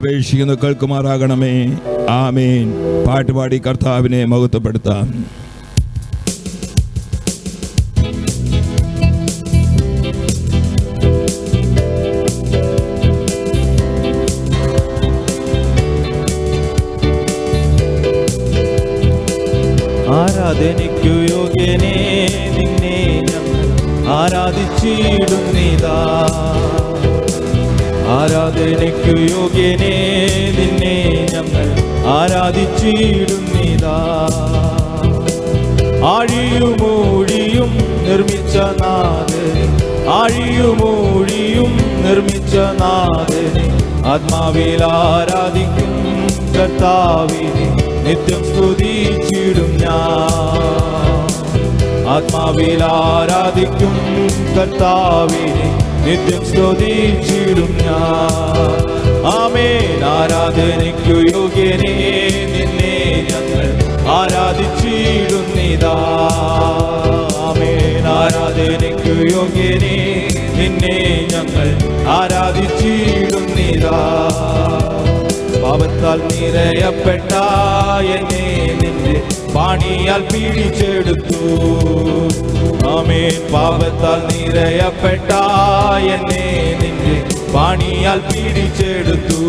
അപേക്ഷിക്കുന്ന കേൾക്കുമാറാകണമേ. ആമേൻ. പാട്ടുപാടി കർത്താവിനെ മഹത്വപ്പെടുത്താം. ആരാധനയ്ക്കു യോഗ്യനേ നിന്നെ ഞങ്ങൾ ആരാധിച്ചിടുന്നിതാ. ആരാധനയ്ക്കു യോഗ്യനേ നിന്നെ ഞങ്ങൾ ആരാധിച്ചിടുന്നിതാ. ആഴിയുമൂഴിയും നിർമ്മിച്ച നാഥനെ, ആഴിയുമൂഴിയും നിർമ്മിച്ച നാഥനെ, ആത്മാവിൽ ആരാധിക്കും കർത്താവിനെ നിത്യം സ്തുതിച്ചിടും ഞാൻ. ആത്മാവിൽ ആരാധിക്കും കർത്താവിനെ നിത്യം സ്തുതിച്ചിടും ഞാൻ. ആമേൻ. ആരാധനയ്ക്കു യോഗ്യനേ നിന്നെ ഞങ്ങൾ ആരാധിച്ചിടുന്നിതാ. ആമേൻ. ആരാധനയ്ക്കു യോഗ്യനേ നിന്നെ ഞങ്ങൾ ആരാധിച്ചിടുന്നിതാ. പാപത്താൽ നിറയപ്പെട്ട എന്നെ നിന്റെ പാണിയാൽ പിടിച്ചെടുത്തു. ആമേൻ. പാപത്താൽ നിറയപ്പെട്ട എന്നെ നിന്റെ പാണിയാൽ പിടിച്ചെടുത്തു.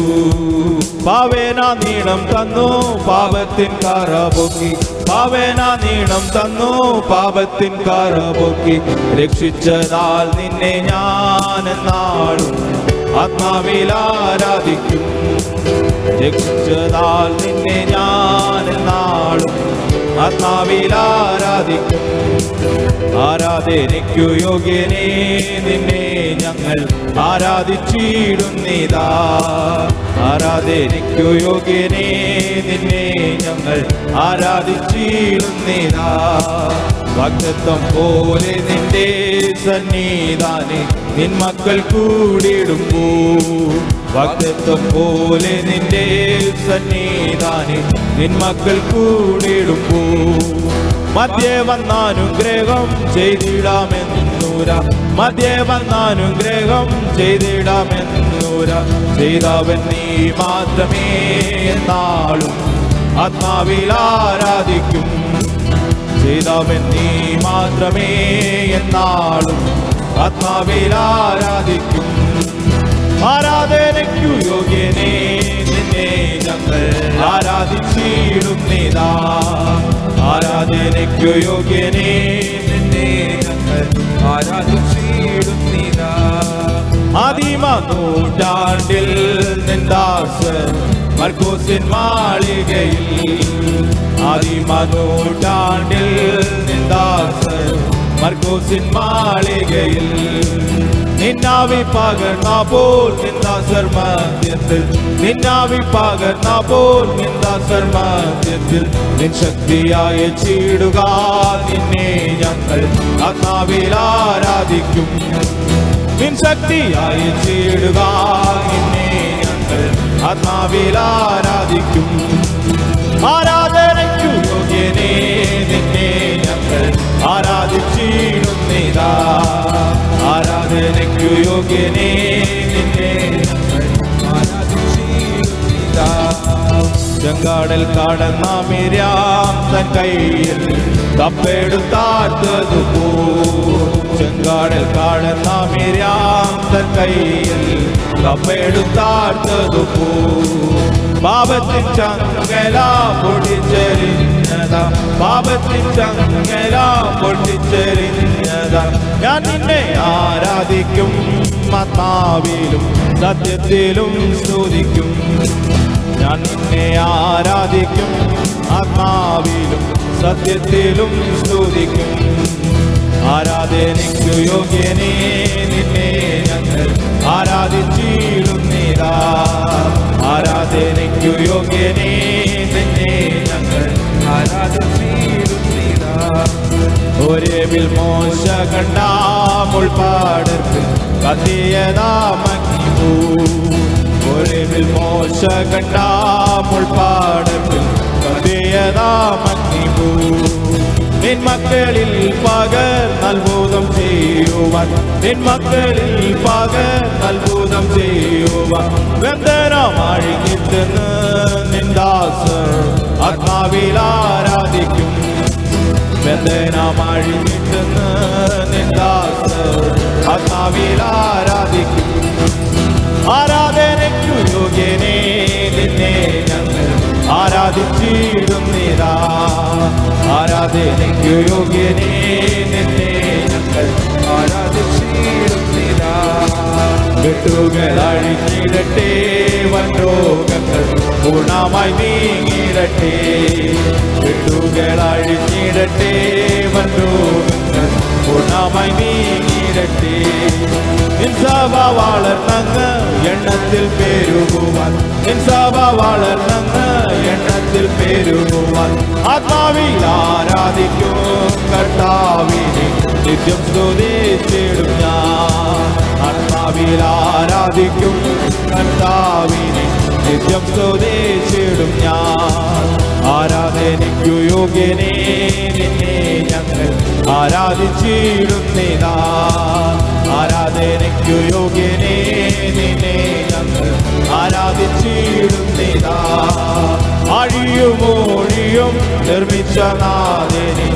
പാവേന നീളം തന്നു പാപത്തിൻ കറപൊക്കി, പാവേന നീളം തന്നു പാപത്തിൻ കറപൊക്കി. രക്ഷിച്ചതാൽ നിന്നെ ഞാൻ എന്നാളും ആത്മാവിൽ ആരാധിക്കും. രക്ഷിച്ചതാൽ നിന്നെ ഞാൻ എന്നാളും ആത്മാവിൽ ആരാധിക്കും. ആരാധനയ്ക്കു യോഗ്യനേ നിന്നെ ഞങ്ങൾ ആരാധിച്ചിടുന്നിതാ. ആരാധനയ്ക്കു യോഗ്യനേ നിന്നെ ഞങ്ങൾ ആരാധിച്ചിടുന്നിതാ. വാഗ്ദത്തം പോലെ നിന്റെ സന്നിധാനെ നിൻ മക്കൾ കൂടിടുമ്പോ, വാഗ്ദത്തം പോലെ നിന്റെ സന്നിധാനെ നിൻ മക്കൾ കൂടിടുമ്പോ, മധ്യേ വന്നാനുഗ്രഹം ചെയ്തിടാമെന്നൂര, മധ്യേ വന്നാനുഗ്രഹം ചെയ്തിടാമെന്നൂര. ചെയ്തവൻ നീ മാത്രമേ എന്നാളും ആത്മാവിൽ ആരാധിക്കും. ചെയ്തവൻ നീ മാത്രമേ എന്നാളും ആത്മാവിൽ ആരാധിക്കും. ആരാധനയ്ക്കു യോഗ്യനേ നിന്നെ ഞങ്ങൾ ആരാധിച്ചിടുന്നിതാ. ആരാധനയ്ക്കു യോഗ്യനേ നിന്നെ ഞങ്ങൾ ആരാധിച്ചിടുന്നിതാ. ആദിമ നൂറ്റാണ്ടിൽ നിന്ദാസൻ മർക്കോസിൻ മാളികയിൽ, ആദിമ നൂറ്റാണ്ടിൽ നിന്ദാസൻ മർക്കോസിൻ മാളികയിൽ, നിന്നാവി പകർന്ന പോൽ നിന്ദാസർ മധ്യത്തിൽ, നിന്നാവി പകർന്ന പോൽ നിന്ദാസർ മധ്യത്തിൽ. നിൻ ശക്തിയായ ചീടുക നിന്നെ ഞങ്ങൾ ആത്മാവിൽ ആരാധിക്കും. നിൻ ശക്തിയായ ചീടുക നിന്നെ ഞങ്ങൾ ആത്മാവിൽ ആരാധിക്കും. ആരാധനയ്ക്കു യോഗ്യനേ നിന്നെ ഞങ്ങൾ ആരാധിച്ചിടുന്നിതാ. ആരാധനയ്ക്കു യോഗ്യനേ നിന്നെ ഞങ്ങൾ ആരാധിച്ചിടുന്നിതാ. ചെങ്കാടൽ കടന്ന മിര്യാം തൻ കയ്യിൽ കപ്പെടുത്താത്തതുപോ, ചെങ്കാടൽ കടന്ന മിര്യാം തൻ കയ്യിൽ കപ്പെടുത്താത്തതുപോ. പാപത്തിൻ ചങ്ങല പൊട്ടിച്ചെറിഞ്ഞതാ, പാപത്തിൻ ചങ്ങല പൊട്ടിച്ചെറിഞ്ഞതാ. ഞാൻ നിന്നെ ആരാധിക്കും, ആത്മാവിലും സത്യത്തിലും സ്തുതിക്കും. ഞാൻ നിന്നെ ആരാധിക്കും, ആത്മാവിലും സത്യത്തിലും സ്തുതിക്കും. ആരാധനയ്ക്കു യോഗ്യനേ നിന്നെ ഞങ്ങൾ ആരാധിച്ചിടുന്നിതാ. ആരാധനയ്ക്കു യോഗ്യനേ നിന്നെ ഞങ്ങൾ ആരാധിച്ചിടുന്നിതാ. ഒരേവിൽ മോശ കണ്ട മുൾപ്പാടത്തിൽ കത്തിയതാമങ്ങിപ്പൂ, ഒരേവിൽ മോശ കണ്ട മുൾപ്പാടത്തിൽ കത്തിയതാമങ്ങിപ്പൂ. നിൻ മക്കളിൽ പകർന്നത്ഭുതം ചെയ്യൂ, ചെയ്യുവാൻ നിൻ മക്കളിൽ പകൽ അത്ഭുതം ചെയ്യുവാൻ ബന്ധനമഴിഞ്ഞിട്ടെന്ന് നിൻ ദാസർ ആത്മാവിൽ ആരാധിക്കും ബന്ധനമഴിഞ്ഞിട്ടെന്ന് നിൻ ദാസർ ആത്മാവിൽ ആരാധിക്കും ആരാധനയ്ക്കു യോഗ്യനേ നിന്നെ ഞങ്ങൾ ആരാധിച്ചിടുന്നിതാ ആരാധനയ്ക്കു യോഗ്യനേ നിന്നെ ഞങ്ങൾ ആരാധിച്ചിടുന്നിതാ കെട്ടുകൾ അഴിഞ്ഞിടട്ടെ വൻരോഗങ്ങൾ പൂർണ്ണമായി നീങ്ങിടട്ടെ കെട്ടുകൾ അഴിഞ്ഞിടട്ടെ വൻരോഗങ്ങൾ പൂർണ്ണമായി നീങ്ങിടട്ടെ നിൻ സഭ വളർന്നങ്ങ് എണ്ണത്തിൽ പെരുകുവാൻ നിൻ സഭ വളർന്നങ്ങ് എണ്ണത്തിൽ പെരുകുവാൻ ആത്മാവിൽ ആരാധിക്കും കർത്താവിനെ നിത്യം സ്തുതിച്ചിടും ഞാൻ ആത്മാവിൽ ആരാധിക്കും കർത്താവിനെ നിത്യം സ്തുതിച്ചിടും ഞാൻ ആരാധനയ്ക്കു യോഗ്യനേ നിന്നെ ഞങ്ങൾ ആരാധിച്ചിടുന്നിതാ ആരാധനയ്ക്കു യോഗ്യനേ നിന്നെ ഞങ്ങൾ ആരാധിച്ചിടുന്നിതാ അഴിയുമൊഴിയും നിർമ്മിച്ച നാഥനെ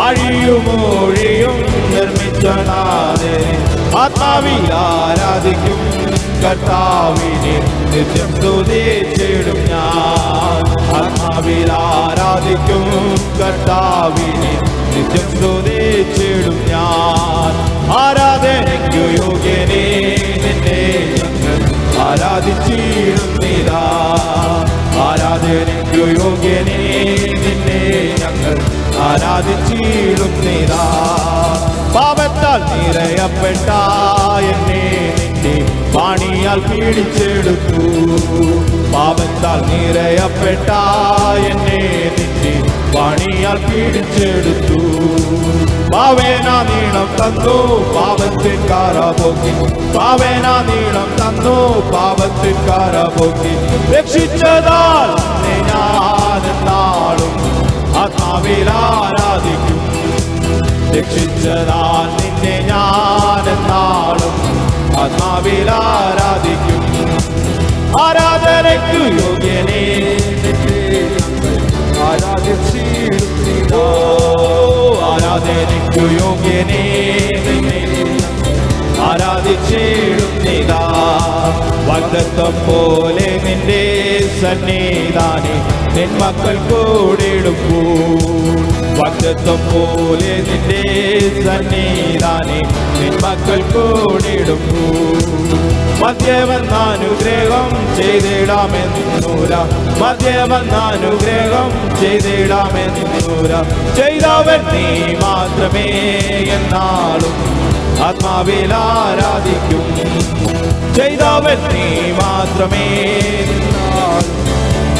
അഴിയുമൊഴിയും നിർമ്മിച്ച നാഥനെ ആത്മാവിൽ ആരാധിക്കും കർത്താവിനെ നിത്യം സ്തുതിച്ചിടും ഞാൻ ആത്മാവിൽ ആരാധിക്കും കർത്താവിനെ നിത്യം സ്തുതിച്ചിടും ഞാൻ ആരാധനയ്ക്കു യോഗ്യനേ നിന്നെ ഞങ്ങൾ ആരാധിച്ചിടുന്നിതാ ആരാധനയ്ക്കു യോഗ്യനേ നിന്നെ ഞങ്ങൾ ആരാധിച്ചിടുന്നിതാ പാപത്താൽ നിറയപ്പെട്ട എന്നെ നിന്റെ പാണിയാൽ പീഡിച്ചെടുത്തു പാപത്താൽ നിറയപ്പെട്ട എന്നെ നിന്റെ പാണിയാൽ പീഡിച്ചെടുത്തു പാവേന നീളം തന്നു പാപത്തിൽ കാരപോക്കി പാവേന നീളം തന്നു പാപത്തിൽ കാരപോക്കി രക്ഷിച്ചതാൽ ഞാനെന്നാളും ആത്മാവിൽ ആരാധിക്കും രക്ഷിച്ചതാൽ നിന്നെ ഞാനെന്നാളും ആത്മാവിൽ ആരാധിക്കും ആരാധനയ്ക്കു യോഗ്യനേ ആരാധിച്ചിടുന്നിതാ ആരാധനയ്ക്കു യോഗ്യനേ ആരാധിച്ചിടുന്നിതാ വാഗ്ദത്തം പോലെ നിന്റെ സന്നിധാനെ നിൻ മക്കൾ കൂടിടുമ്പോൾ വാഗ്ദത്തം പോലെ നിന്റെ സന്നിധാനെ നിൻ മക്കൾ കൂടിടുമ്പോൾ മധ്യവന്നാനുഗ്രഹം ചെയ്തിടാമെന്നൂര മധ്യവന്നാനുഗ്രഹം ചെയ്തിടാമെന്നൂര ചെയ്തവൻ നീ മാത്രമേ എന്നാളും ആത്മാവിൽ ആരാധിക്കും ചെയ്തവൻ നീ മാത്രമേ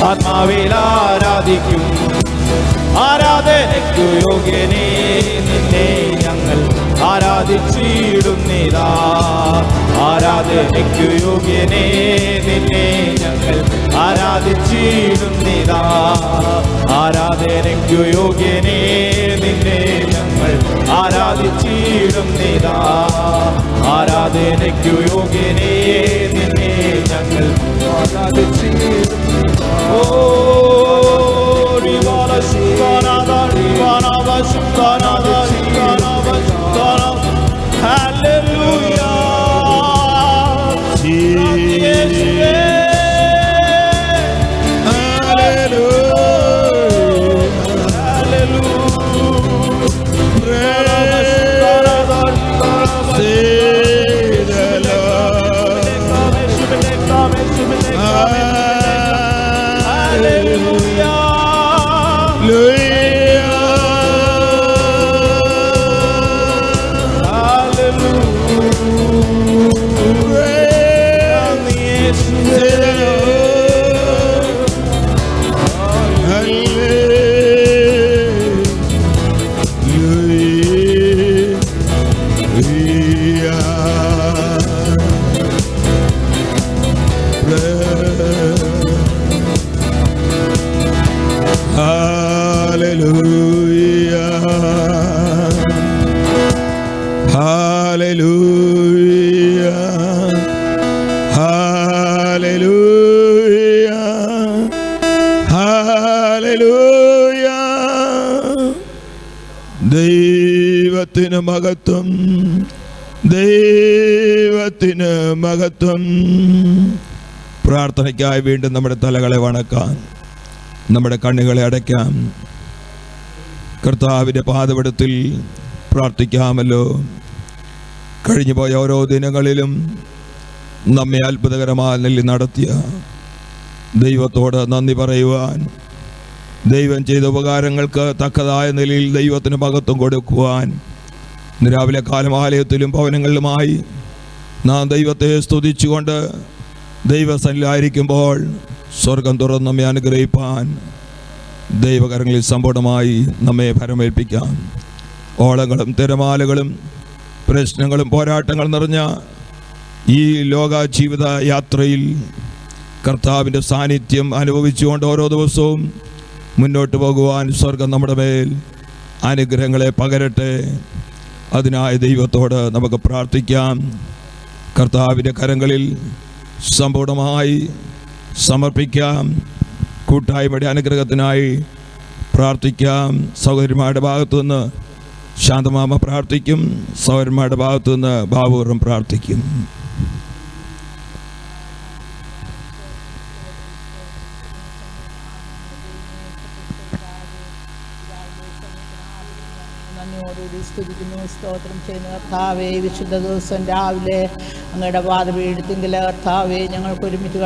ആത്മാവിൽ ആരാധിക്കും ആരാധനയ്ക്കു യോഗ്യനേ നിന്നെ ഞങ്ങൾ ആരാധിച്ചിടുന്നിതാ ആരാധനയ്ക്കു യോഗ്യനേ നിന്നെ ഞങ്ങൾ ആരാധിച്ചിടുന്നിതാ ആരാധനയ്ക്കു യോഗ്യനേ നിന്നെ ഞങ്ങൾ ആരാധിച്ചിടുന്നിതാ ആരാധനയ്ക്കു യോഗ്യനേ നിന്നെ ഞങ്ങൾ ആരാധിച്ചിടുന്നിതാ ഓ റിവാല ശുദ്ധാനാഥ റിവാനാഥ ശുദ്ധാനാഥ റിവാനാഥ ശുദ്ധാനാഥ ഹല്ലേലൂയ യേശുവേ ഹല്ലേലൂയ, ഹല്ലേലൂയ. ദൈവത്തിന് മഹത്വം, ദൈവത്തിന് മഹത്വം. പ്രാർത്ഥനയ്ക്കായി വീണ്ടും നമ്മുടെ തലകളെ വണക്കാം, നമ്മുടെ കണ്ണുകളെ അടയ്ക്കാം, കർത്താവിൻ്റെ പാദപീഠത്തിൽ പ്രാർത്ഥിക്കാമല്ലോ. കഴിഞ്ഞുപോയ ഓരോ ദിനങ്ങളിലും നമ്മെ അത്ഭുതകരമായ നിലയിൽ നടത്തിയ ദൈവത്തോട് നന്ദി പറയുവാൻ, ദൈവം ചെയ്ത ഉപകാരങ്ങൾക്ക് തക്കതായ നിലയിൽ ദൈവത്തിന് മഹത്വം കൊടുക്കുവാൻ, ഇന്ന് രാവിലെ കാലം ആലയത്തിലും ഭവനങ്ങളിലുമായി നാം ദൈവത്തെ സ്തുതിച്ചുകൊണ്ട് ദൈവസന്നിധിയിലായിരിക്കുമ്പോൾ സ്വർഗം തുറന്ന് നമ്മെ അനുഗ്രഹിപ്പാൻ ദൈവകരങ്ങളിൽ സമ്പൂർണ്ണമായി നമ്മെ ഭരമേൽപ്പിക്കാം. ഓളങ്ങളും തിരമാലകളും പ്രശ്നങ്ങളും പോരാട്ടങ്ങളും നിറഞ്ഞ ഈ ലോക ജീവിത യാത്രയിൽ കർത്താവിൻ്റെ സാന്നിധ്യം അനുഭവിച്ചുകൊണ്ട് ഓരോ ദിവസവും മുന്നോട്ട് പോകുവാൻ സ്വർഗം നമ്മുടെ മേൽ അനുഗ്രഹങ്ങളെ പകരട്ടെ. അതിനായി ദൈവത്തോട് നമുക്ക് പ്രാർത്ഥിക്കാം. കർത്താവിൻ്റെ കരങ്ങളിൽ സമ്പൂർണ്ണമായി സമർപ്പിക്കാം. കൂട്ടായ്മയുടെ അനുഗ്രഹത്തിനായി പ്രാർത്ഥിക്കാം. സഹോദരിമാരുടെ ഭാഗത്തുനിന്ന് ശാന്തമാമ പ്രാർത്ഥിക്കും, സഹോദരന്മാരുടെ ഭാഗത്തുനിന്ന് ഭാവപൂർവ്വം പ്രാർത്ഥിക്കും. നന്ദിയോടുകൂടി സ്തുതിക്കുന്നു, സ്തോത്രം ചെയ്യുന്ന കർത്താവേ, വിശുദ്ധ ദിവസം രാവിലെ അങ്ങയുടെ പാദപീഠത്തിങ്കൽ കർത്താവേ ഞങ്ങൾക്ക് ഒരുമിച്ച്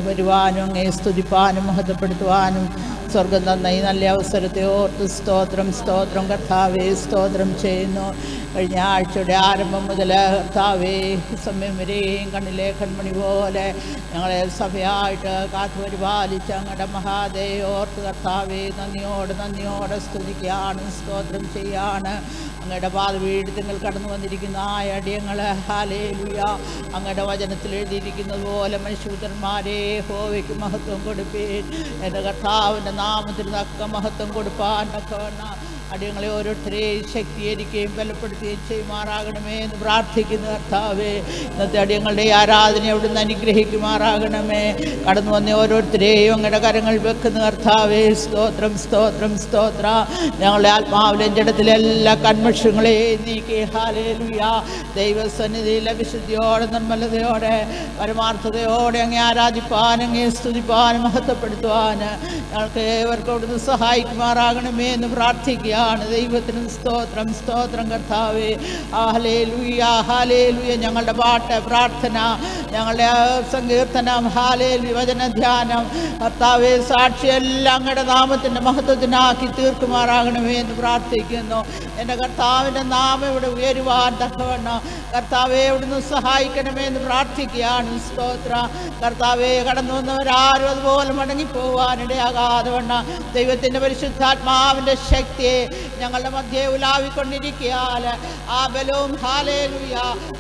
വരുവാനും അങ്ങയെ സ്തുതിപ്പാനും മഹത്വപ്പെടുത്തുവാനും സ്വർഗം തന്ന ഈ നല്ല അവസരത്തെ ഓർത്ത് സ്തോത്രം സ്തോത്രം കർത്താവേ സ്തോത്രം ചെയ്യുന്നു. കഴിഞ്ഞ ആഴ്ചയുടെ ആരംഭം മുതൽ കർത്താവേ സമയം വരെയും കണ്ണിലെ കൺമണി പോലെ ഞങ്ങളെ സഭയായിട്ട് കാത്തു പരിപാലിച്ച് അങ്ങയുടെ മഹാദയെ ഓർത്ത് കർത്താവേ നന്ദിയോടെ സ്തുതിക്കുകയാണ്, സ്തോത്രം ചെയ്യാണ്. അങ്ങയുടെ പാദപീഠത്തിൽ കടന്നു വന്നിരിക്കുന്ന ആ അടിയങ്ങൾ ഹല്ലേലൂയ, അങ്ങയുടെ വചനത്തിൽ എഴുതിയിരിക്കുന്നത് പോലെ മനുഷ്യപുത്രന്മാരെ യഹോവയ്ക്ക് മഹത്വം കൊടുപ്പീൻ, എൻ്റെ കർത്താവിൻ്റെ നാമത്തിൽ തക്ക മഹത്വം കൊടുപ്പാൻ തക്കവണ്ണം അടിയങ്ങളെ ഓരോരുത്തരെയും ശക്തീകരിക്കുകയും ബലപ്പെടുത്തുകയും ചെയ്യുമാറാകണമേ എന്ന് പ്രാർത്ഥിക്കുന്നു കർത്താവേ. ഇന്നത്തെ അടിയങ്ങളുടെ ആരാധന അവിടുന്ന് അനുഗ്രഹിക്കുമാറാകണമേ. കടന്നു വന്ന ഓരോരുത്തരെയും അങ്ങയുടെ കരങ്ങൾ വെക്കുന്ന കർത്താവേ സ്തോത്രം സ്തോത്രം സ്തോത്ര. ഞങ്ങളുടെ ആത്മാവിലെ ജഡത്തിലെ എല്ലാ കന്മഷങ്ങളെയും നീക്കി ഹല്ലേലൂയ ദൈവസന്നിധിയിലെ വിശുദ്ധിയോടെ നിർമ്മലതയോടെ പരമാർത്ഥതയോടെ അങ്ങേ ആരാധിപ്പാൻ അങ്ങേ സ്തുതിപ്പാൻ മഹത്വപ്പെടുത്തുവാൻ ഞങ്ങൾക്ക് ഏവർക്കും അവിടുന്ന് സഹായിക്കുമാറാകണമേ എന്ന് പ്രാർത്ഥിക്കുക. ദൈവത്തിന് സ്തോത്രം സ്തോത്രം കർത്താവേ. Hallelujah hallelujah. ഞങ്ങളുടെ പാട്ട് പ്രാർത്ഥന, ഞങ്ങളുടെ സങ്കീർത്തനം, ഹല്ലേലൂയ വചനധ്യാനം കർത്താവേ സാക്ഷി എല്ലാം അങ്ങയുടെ നാമത്തിൻ്റെ മഹത്വത്തിനാക്കി തീർക്കുമാറാകണമേ എന്ന് പ്രാർത്ഥിക്കുന്നു. എൻ്റെ കർത്താവിൻ്റെ നാമം ഇവിടെ ഉയരുവാൻ തക്കവണ്ണം കർത്താവെ അവിടുന്ന് സഹായിക്കണമേ എന്ന് പ്രാർത്ഥിക്കുകയാണ്. സ്തോത്ര കർത്താവെ. കടന്നു വന്നവരാരും അതുപോലെ മടങ്ങിപ്പോവാനിടയാകാതെ വണ്ണം ദൈവത്തിൻ്റെ പരിശുദ്ധാത്മാവിൻ്റെ ശക്തിയെ ഞങ്ങളുടെ മധ്യേ ഉലാവിക്കൊണ്ടിരിക്കുകയാൽ ആ ബലവും ഹല്ലേലൂയ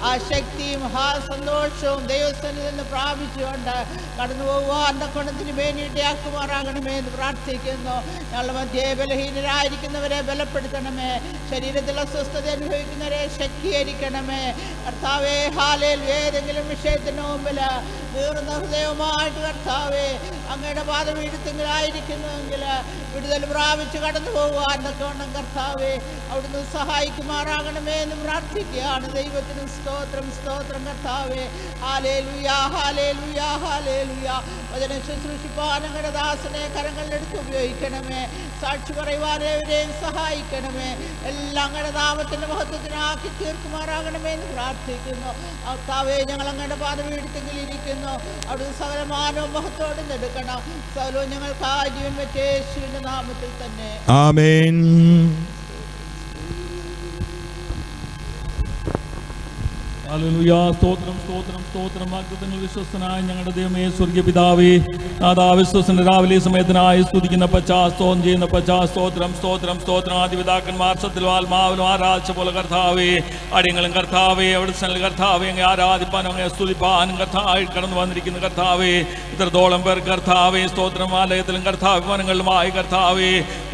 ആ ശക്തിയും സന്തോഷവും ദൈവസ്ഥനിൽ നിന്ന് പ്രാപിച്ചുകൊണ്ട് കടന്നു പോകുവാൻ കൊണ്ടത്തിന് വേണ്ടിയിട്ടാക്കുമാറാകണമേ എന്ന് പ്രാർത്ഥിക്കുന്നു. ഞങ്ങളുടെ മധ്യേ ബലഹീനരായിരിക്കുന്നവരെ ബലപ്പെടുത്തണമേ, ശരീരത്തിൽ അസ്വസ്ഥത അനുഭവിക്കുന്നവരെ ശക്തീകരിക്കണമേ കർത്താവേ. ഹല്ലേലൂയ. ഏതെങ്കിലും വിഷയത്തിന് മുമ്പിൽ തീർന്ന ഹൃദയവുമായിട്ട് കർത്താവേ അങ്ങയുടെ പാദപീഠത്തിലായിരിക്കുന്നുവെങ്കിൽ വിടുതൽ പ്രാപിച്ച് കടന്നു പോകുവാൻ തക്കവണ്ണം കർത്താവേ അവിടുന്ന് സഹായിക്കുമാറാകണമേ എന്ന് പ്രാർത്ഥിക്കുകയാണ്. ദൈവത്തിന് സ്തോത്രം സ്തോത്രം കർത്താവേ. Hallelujah hallelujah hallelujah. വചനം ശുശ്രൂഷിപ്പാൻ അങ്ങയുടെ ദാസനെ കരങ്ങളിലെടുത്ത് ഉപയോഗിക്കണമേ, സാക്ഷി പറയുവാനവരെയും സഹായിക്കണമേ, എല്ലാം അങ്ങയുടെ നാമത്തിൻ്റെ മഹത്വത്തിനാക്കി തീർക്കുമാറാകണമേ എന്ന് പ്രാർത്ഥിക്കുന്നു. കർത്താവേ ഞങ്ങൾ അങ്ങയുടെ പാദപീഠത്തിൽ ഇരിക്കുന്നു, അവിടുന്ന് സകലമാനവും മഹത്വത്തോടെ എടുക്കണം. സകലവും ഞങ്ങൾക്ക് ആ ജീവൻ വെച്ച് യേശുവിൻ്റെ നാമത്തിൽ തന്നെ ആമേൻ. ഹല്ലേലൂയ. സ്തോത്രം സ്തോത്രം സ്തോത്രം. വാഗ്ദത്തങ്ങൾ വിശ്വസ്തനായ ഞങ്ങളുടെ ദൈവമേ, സ്വർഗീയ പിതാവേ, നാഥാ, വിശ്വസ്തന്റെ രാവിലെ സമയത്തിനായി സ്തുതിക്കുന്ന സ്തോത്രം ചെയ്യുന്ന സ്തോത്രം സ്തോത്രം സ്തോത്രം. ആദിപിതാക്കന്മാർ സത്യത്തിലും ആത്മാവിലും ആരാധിച്ച പോലെ കർത്താവേ, അടിയങ്ങളും കർത്താവേ, അവിടെ കർത്താവേ അങ്ങ് ആരാധിപ്പാനും അങ്ങ് സ്തുതിപ്പാനും കർത്താവ് കടന്നു വന്നിരിക്കുന്ന കർത്താവേ, ഇത്രത്തോളം പേർ കർത്താവേ സ്തോത്രം ആലയത്തിലും കർത്താവ് ഭവനങ്ങളിലുമായി കർത്താവേ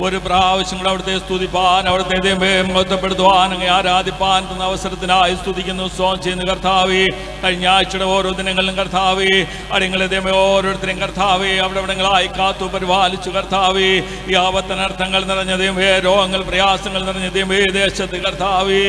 ഒരു പ്രാവശ്യം കൂടെ അവിടുത്തെ സ്തുതിപ്പാൻ, അവിടുത്തെ ദൈവമേ മഹത്വപ്പെടുത്തുവാൻ, അങ്ങ് ആരാധിപ്പാൻ തന്ന അവസരത്തിനായി സ്തുതിക്കുന്നു ചെയ്യുന്ന കർത്താവേ. കഴിഞ്ഞ ആഴ്ചയുടെ ഓരോ ദിനങ്ങളിലും കർത്താവേ, അടിയങ്ങളെ ദൈവമേ ഓരോരുത്തരെയും കർത്താവേ അവിടെവിടങ്ങളായി കാത്തു പരിപാലിച്ചു കർത്താവേ. ഈ ആപത്തനർത്ഥങ്ങൾ നിറഞ്ഞ ദൈവമേ, രോഗങ്ങൾ പ്രയാസങ്ങൾ നിറഞ്ഞ ദൈവമേ ദേശത്ത് കർത്താവേ,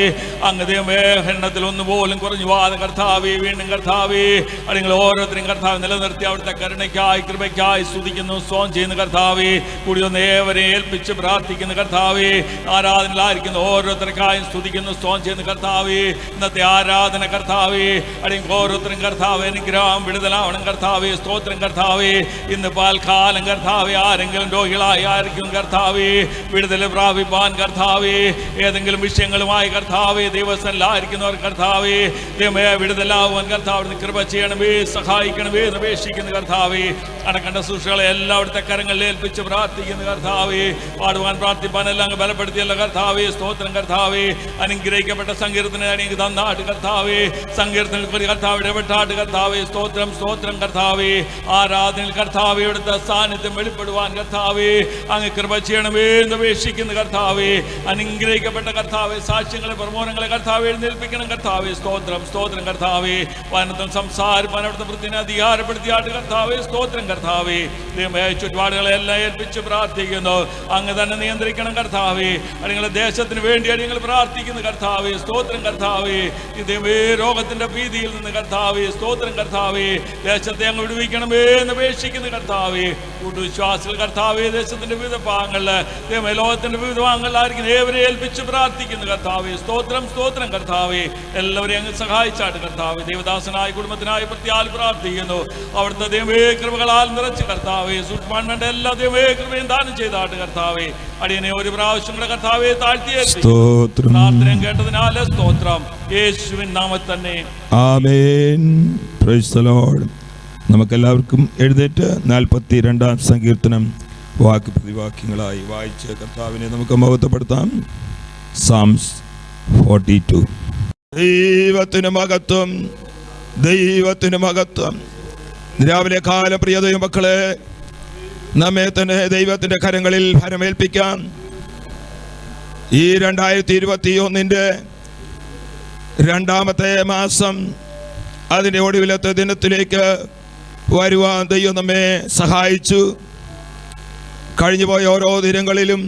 അങ്ങ് ദൈവമേ എണ്ണത്തിൽ ഒന്നുപോലും കുറഞ്ഞു പോകാതെ കർത്താവേ വീണ്ടും കർത്താവേ അടിയങ്ങൾ ഓരോരുത്തരെയും കർത്താവ് നിലനിർത്തി അവിടുത്തെ കരുണയ്ക്കായി കൃപയ്ക്കായി സ്തുതിക്കുന്നു ചെയ്യുന്ന കർത്താവേ. കൂടി ഒന്ന് ഏവരെ ഏൽപ്പിച്ച് പ്രാർത്ഥിക്കുന്ന കർത്താവേ, ആരാധനയിലായിരിക്കുന്ന ഓരോരുത്തർക്കായും സ്തുതിക്കുന്നു ചെയ്യുന്ന കർത്താവേ. ഇന്നത്തെ ആരാധന കർത്താവേ, അടിയങ്ങൾ ഓരോരുത്തരും കർത്താവേ അനുഗ്രഹം വിടുതലാവണം കർത്താവേ. സ്തോത്രം കർത്താവേ. ഇന്ന് പാൽക്കാലം കർത്താവേ ആരെങ്കിലും രോഗികളായി ആയിരിക്കും കർത്താവേ വിടുതൽ പ്രാപിപ്പാൻ കർത്താവേ, ഏതെങ്കിലും വിഷയങ്ങളുമായി കർത്താവേ ദൈവസ്ഥലായിരിക്കുന്നവർ കർത്താവേ ദൈവമേ വിടുതലാവാൻ കർത്താവിന് കൃപ ചെയ്യണമേ, സഹായിക്കണമേ എന്ന് അപേക്ഷിക്കുന്ന കർത്താവേ. അടക്കേണ്ട ശുശ്രൂഷകളെ എല്ലാവിടുത്തെ കരങ്ങളിൽ ഏൽപ്പിച്ച് പ്രാർത്ഥിക്കുന്ന കർത്താവേ. പാടുവാൻ പ്രാർത്ഥിപ്പാൻ എല്ലാം ബലപ്പെടുത്തിയല്ല കർത്താവേ. സ്തോത്രം കർത്താവേ. അനുഗ്രഹിക്കപ്പെട്ട സങ്കീർത്തനം എനിക്ക് തന്നാട്ട് കർത്താവേ, സങ്കീർത്തനത്തിൽ കൂടി കർത്താവ് ഇടപെട്ടാട്ട് കർത്താവേ. സ്തോത്രം സ്തോത്രം കർത്താവേ. ആരാധനയിൽ കർത്താവേ ഇവിടുത്തെ സാന്നിധ്യം വെളിപ്പെടുവാൻ കർത്താവേ അങ്ങ് കൃപ ചെയ്യണമേ എന്ന് അപേക്ഷിക്കുന്ന കർത്താവേ. അനുഗ്രഹിക്കപ്പെട്ട കർത്താവേ, സാക്ഷ്യങ്ങളെ പ്രമോദങ്ങളെ കർത്താവേ എഴുന്നേൽപ്പിക്കണം കർത്താവേ. സ്തോത്രം സ്തോത്രം കർത്താവേ. വനത്തും സംസാരിപ്പാൻ അവിടുത്തെ വൃത്തിനെ അധികാരപ്പെടുത്തിയാട്ട് കർത്താവേ. സ്തോത്രം കർത്താവേ. ദൈവമേ ചുറ്റുപാടുകളെ എല്ലാം ഏൽപ്പിച്ച് പ്രാർത്ഥിക്കുന്നു, അങ്ങ് തന്നെ നിയന്ത്രിക്കണം കർത്താവേ. അടിയങ്ങളെ ദേശത്തിന് വേണ്ടി അടിയങ്ങൾ പ്രാർത്ഥിക്കുന്നു കർത്താവേ. സ്തോത്രം കർത്താവേ. ഇതേ രോഗത്തിന്റെ ഭീതിയിൽ നിന്ന് കർത്താവേ. സ്തോത്രം കർത്താവേ. ദേശത്തെ അങ്ങ് വിടുവിക്കണമേ എന്ന് അപേക്ഷിക്കുന്ന കർത്താവേ. കൂട്ടുവിശ്വാസികൾ കർത്താവേ ദേശത്തിന്റെ വിവിധ ഭാഗങ്ങളില് ദൈവമേ ലോകത്തിന്റെ വിവിധ ഭാഗങ്ങളിലായിരിക്കും ഏവരെ ഏൽപ്പിച്ച് പ്രാർത്ഥിക്കുന്നു കർത്താവേ. സ്തോത്രം സ്തോത്രം കർത്താവേ. എല്ലാവരെയും അങ്ങ് സഹായിച്ചാട്ട് കർത്താവേ. ദേവദാസനായ കുടുംബത്തിനായി പ്രത്യാൽ പ്രാർത്ഥിക്കുന്നു, അവിടുത്തെ ദൈവമേ കൃപകളാൽ നിറച്ച് കർത്താവേ. സൂക്ഷ്മാൻ വേണ്ട എല്ലാ ദൈവമേ കൃപയും ദാനം ചെയ്താട്ട് കർത്താവേ. അടിയനെ ഒരു പ്രാവശ്യം കൂടെ കർത്താവേ താഴ്ത്തിയേ പ്രാർത്ഥനയും കേട്ടതിനാല് സ്തോത്രം. യേശുവിൻ നാമത്തിൽ തന്നെ ആമേൻ. Praise the Lord. നമുക്കെല്ലാവർക്കും എഴുന്നേറ്റ് 42-ാം സങ്കീർത്തനം വാക്ക് പ്രതിവാക്യങ്ങളായി വായിച്ച് കർത്താവിനെ നമുക്ക് മഹത്വപ്പെടുത്താം. സാംസ് 42. ദൈവത്തിന് മഹത്വം, ദൈവത്തിന് മഹത്വം. രാവിലെ കാലം പ്രിയ ദൈവമക്കളെ, നമ്മെ തന്നെ ദൈവത്തിൻ്റെ കരങ്ങളിൽ ഭരമേൽപ്പിക്കാം. ഈ 2021-ന്റെ 2-ാമത്തെ മാസം അതിൻ്റെ ഒടുവിലത്തെ ദിനത്തിലേക്ക് വരുവാൻ ദൈവം നമ്മെ സഹായിച്ചു. കഴിഞ്ഞുപോയ ഓരോ ദിനങ്ങളിലും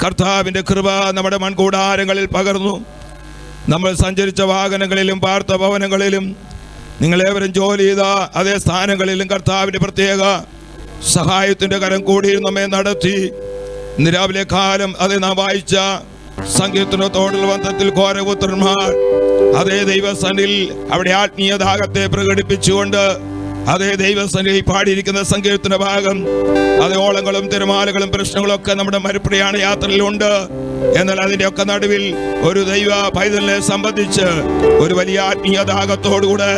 കർത്താവിൻ്റെ കൃപ നമ്മുടെ മൺകൂടാരങ്ങളിൽ പകർന്നു. നമ്മൾ സഞ്ചരിച്ച വാഹനങ്ങളിലും പാർത്ത ഭവനങ്ങളിലും നിങ്ങളേവരും ജോലി ചെയ്ത അതേ സ്ഥാനങ്ങളിലും കർത്താവിൻ്റെ പ്രത്യേക സഹായത്തിൻ്റെ കരം കൂടി നമ്മെ നടത്തി. ഇന്ന് രാവിലെ കാലം അതേ നാം വായിച്ച സങ്കീർത്തനത്തോടുള്ള ബന്ധത്തിൽ ഘോരപുത്രന്മാർ അതേ ദൈവസന്നിധിയിൽ അവിടെ ആത്മീയ ദാഹത്തെ പ്രകടിപ്പിച്ചുകൊണ്ട് അതേ ദൈവസന്നിധിയിൽ പാടിയിരിക്കുന്ന സങ്കീർത്തന ഭാഗം അതേ ഓളങ്ങളും തിരമാലകളും പ്രശ്നങ്ങളൊക്കെ നമ്മുടെ മരുപ്രയാണ യാത്രയിലുണ്ട്. എന്നാൽ അതിൻ്റെയൊക്കെ നടുവിൽ ഒരു ദൈവ പൈതലിനെ സംബന്ധിച്ച് ഒരു വലിയ ആത്മീയ ദാഹത്തോടുകൂടെ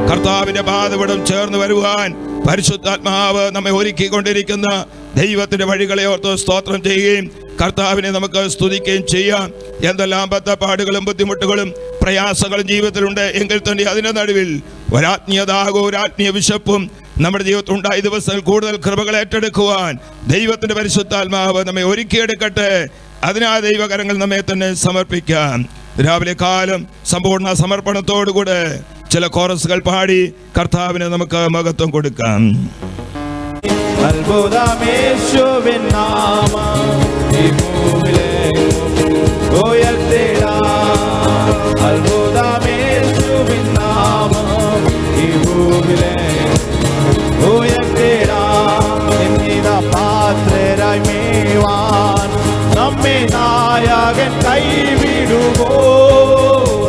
കർത്താവിൻ്റെ പാദപീഠം ചേർന്ന് വരുവാൻ പരിശുദ്ധാത്മാവ് നമ്മെ ഒരുക്കിക്കൊണ്ടിരിക്കുന്ന ദൈവത്തിൻ്റെ വഴികളെ ഓർത്ത് സ്തോത്രം ചെയ്യുകയും കർത്താവിനെ നമുക്ക് സ്തുതിക്കുകയും ചെയ്യാം. എന്തെല്ലാം ബദ്ധപ്പാടുകളും ബുദ്ധിമുട്ടുകളും പ്രയാസങ്ങളും ജീവിതത്തിലുണ്ട് എങ്കിൽ തന്നെ അതിൻ്റെ നടുവിൽ ഒരാത്മീയ ദാഹവും ഒരാത്മീയ വിശപ്പും നമ്മുടെ ജീവിതത്തിൽ ഉണ്ടായ ദിവസങ്ങൾ കൂടുതൽ കൃപകൾ ഏറ്റെടുക്കുവാൻ ദൈവത്തിൻ്റെ പരിശുദ്ധാത്മാവ് നമ്മെ ഒരുക്കിയെടുക്കട്ടെ. അതിനാ ദൈവകരങ്ങൾ നമ്മെ തന്നെ സമർപ്പിക്കാം. രാവിലെ കാലം സമ്പൂർണ്ണ സമർപ്പണത്തോടുകൂടെ ചില കോറസുകൾ പാടി കർത്താവിന് നമുക്ക് മഹത്വം കൊടുക്കാം. അത്ഭുതമേശുവിൻ നാമം ഈ ഭൂമിയിലേക്ക് ഉയർത്തിടാം. അത്ഭുതമേശുവിൻ നാമം ഈ ഭൂമിയിലേക്ക് ഉയർത്തിടാം. നിന്നിത പാത്രരായി മേവാൻ നമ്മെ നായകൻ കൈവിടുവോ?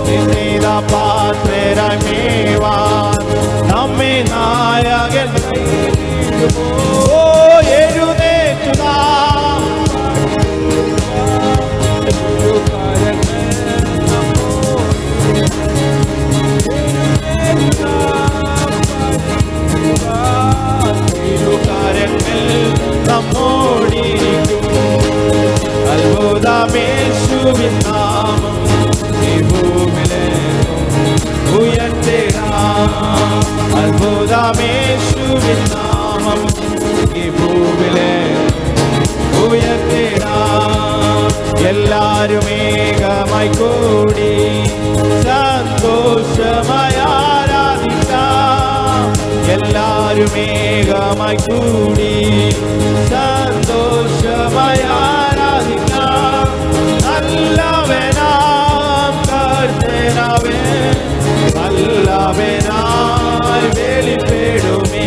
നിന്നിത പാത്രരായി മേവാൻ നമ്മെ നായകൻ അത്ഭുതമേശുവിൻ നാമം ഈ ഭൂവിലെ ഉയർത്തിടാം. എല്ലാരും ഏകമായി കൂടി സന്തോഷമായി ആരാധിക്കാം. എല്ലാരും ഏകമായി കൂടി സന്തോഷമായി ആരാധിക്കാം. നല്ലവനാം കർത്തനവൻ നല്ലവനായി വെളിപ്പെടുമേ.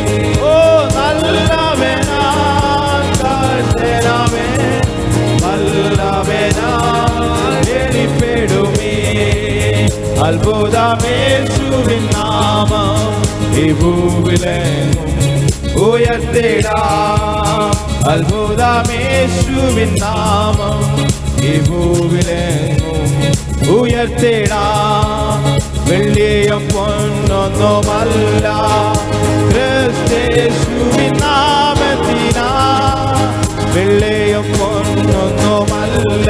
ഓ നല്ലവനാം കർത്തനവൻ നല്ലവനായി വെളിപ്പെടുമേ. അത്ഭുതമേശുവിൻ നാമം ഈ ഭൂവിലെങ്ങും ഉയർത്തിടാം. അത്ഭുതമേശുവിൻ നാമം ഈ ഭൂവിലെങ്ങും ഉയർത്തിടാം. വെള്ളിയും പൊന്നൊന്നുമല്ല ക്രിസ്തേശുവിൻ നാമത്തിനാ. വെള്ളിയും പൊന്നൊന്നുമല്ല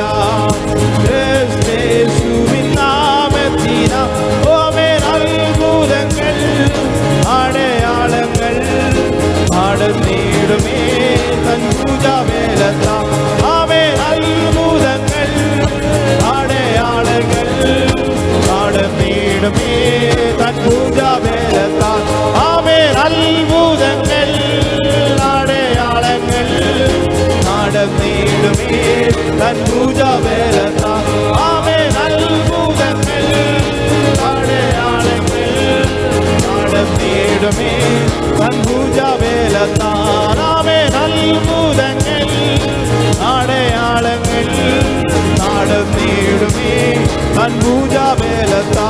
ക്രിസ്തേശുവിൻ നാമത്തിനാ. ഓമേൻ അത്ഭുതങ്ങൾ അടയാളങ്ങൾ നടന്നിടുമേ തൻ ഭുജബലത്താ. ആമേൻ അത്ഭുതങ്ങൾ അടയാളങ്ങൾ നടന്നിടുമേ തൻ ഭുജബലത്താ. ആമേൻ അത്ഭുതങ്ങൾ അടയാളങ്ങൾ നടന്നിടുമേ തൻ ഭുജബലത്താ. ആമേൻ അത്ഭുതങ്ങൾ അടയാളങ്ങൾ നടന്നിടുമേ തൻ ഭുജബലത്താ. ആമേൻ അത്ഭുതങ്ങൾ അടയാളങ്ങൾ നടന്നിടുമേ തൻ ഭുജബലത്താ.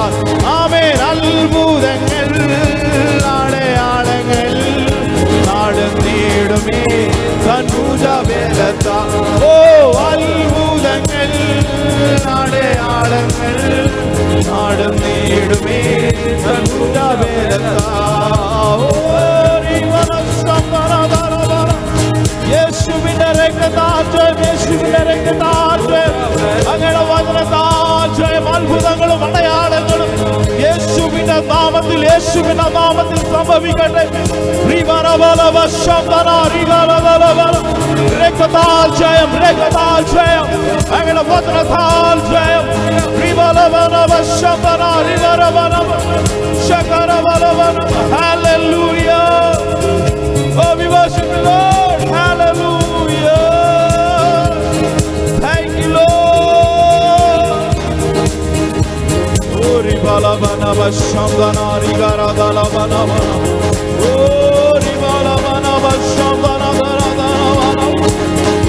ആമേൻ അത്ഭുതങ്ങൾ അടയാളങ്ങൾ നടന്നിടുമേ തൻ ഭുജബലത്താ. ഓ അത്ഭുതങ്ങൾ അടയാളങ്ങൾ നടന്നിടുമേ തൻ ഭുജബലത്താ. യേശുവിന്റെ രക്തത്താൽ ജയം, യേശുവിന്റെ രക്തത്താൽ ജയം, അങ്ങയുടെ വചനത്താൽ ജയം. അത്ഭുതങ്ങളും അടയാളങ്ങളും യേശുവിന്റെ നാമത്തിൽ, യേശുവിന്റെ നാമത്തിൽ സംഭവിക്കട്ടെ. രക്തത്താൽ ജയം, രക്തത്താൽ ജയം, അങ്ങയുടെ വചനത്താൽ ജയം. Hallelujah. Oh, we worship you, Lord. Hallelujah. Thank you, Lord. Oh, ribalabana bashamdana rigaradala banaba. Oh, ribalabana bashamdana daradana.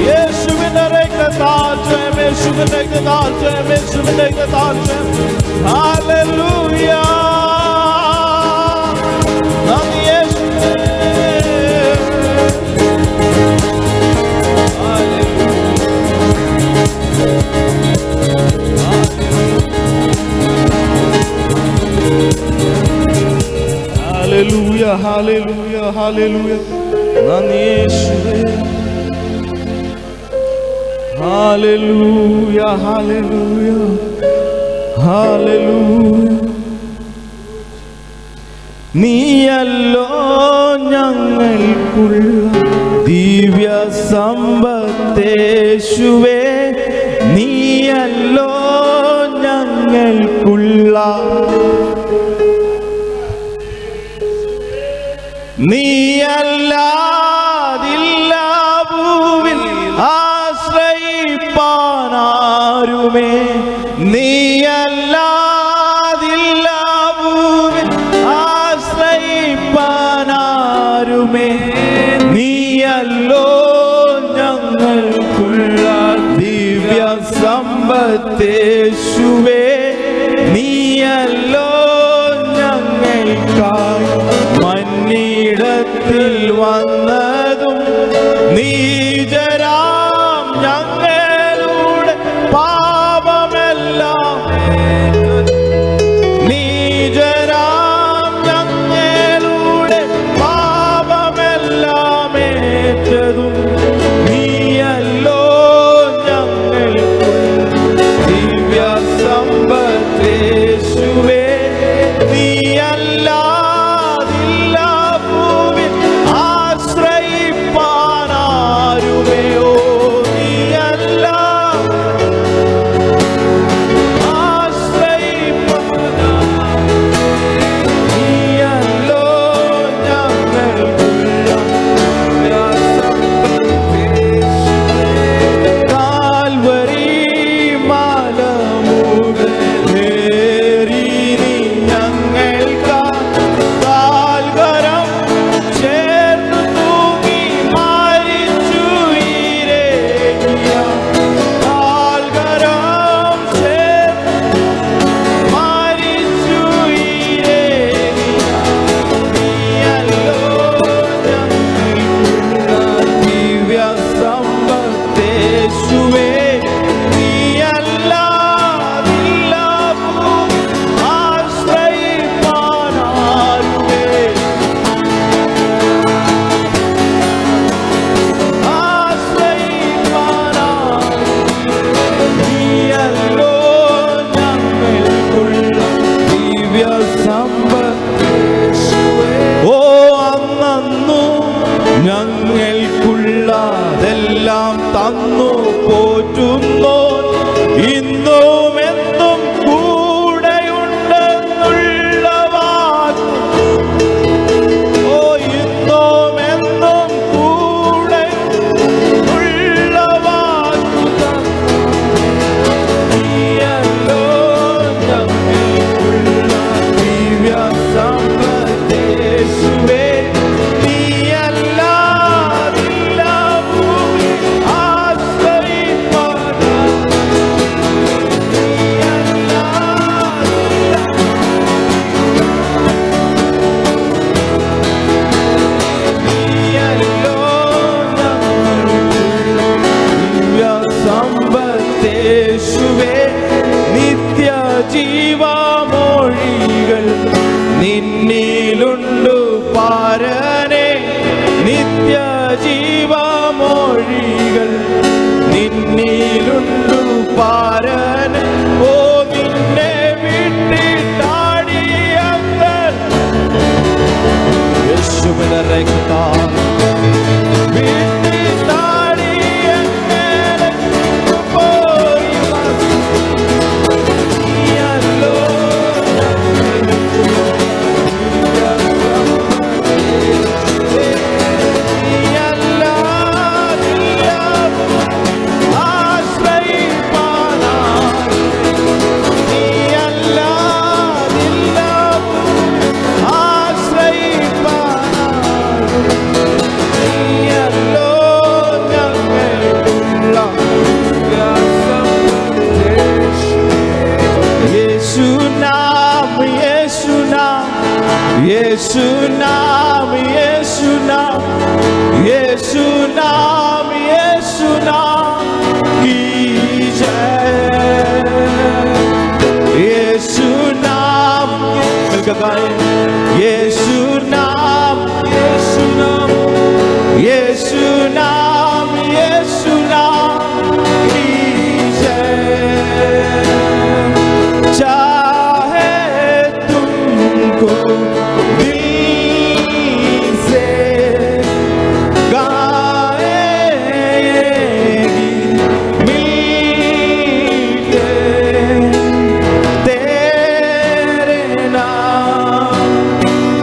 Yeshuvinte rektatal jayam, Yeshuvinte rektatal jayam, Yeshuvinte rektatal jayam. Hallelujah. Nandi Yeshuvinte. Hallelujah, hallelujah, hallelujah. Nandi Yeshuvinte. Hallelujah, hallelujah, hallelujah. നീയല്ലോ ഞങ്ങൾക്കുള്ള ദിവ്യ സമ്പത്തേശുവേ. നീയല്ലോ ഞങ്ങൾക്കുള്ള നീയല്ലാതില്ല ഭൂവിൽ ആശ്രയിപ്പാനാരുമേ. നീയല്ലാതില്ല ഭൂവിൽ ആശ്രയിപ്പാനാരുമേ. നീയല്ലോ ഞങ്ങൾക്കുള്ള ദിവ്യ സമ്പത്തേശുവേ. നീയല്ലോ ഞങ്ങൾക്കായി മന്നിടത്തിൽ വന്നതും നീചരാം ഞങ്ങളുടെ പാപമെല്ലാം. നീചരാം ഞങ്ങളുടെ പാപമെല്ലാം ഏറ്റതും നീയല്ലോ ഞങ്ങൾക്ക് ദിവ്യ സമ്പത്തേശുവേ. നീയല്ലാതില്ല ഭൂ यीशु नाम, यीशु नाम, यीशु नाम, यीशु नाम की जय। यीशु नाम, मिलकर गाएं, यीशु नाम, यीशु नाम, यीशु नाम, यीशु नाम की जय। चाहे तुमको दिल से गाएगी मिलके तेरे नाम,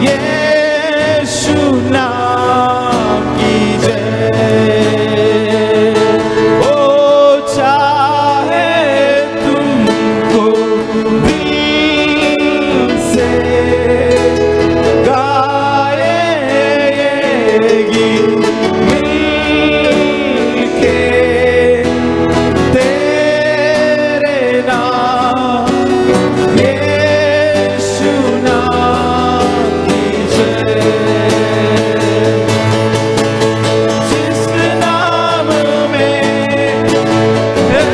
यीशु नाम की जय। ओ चाहे तुमको दिल से गाएगी मिलके तेरे नाम, यीशु नाम की जय। जिस नाम में है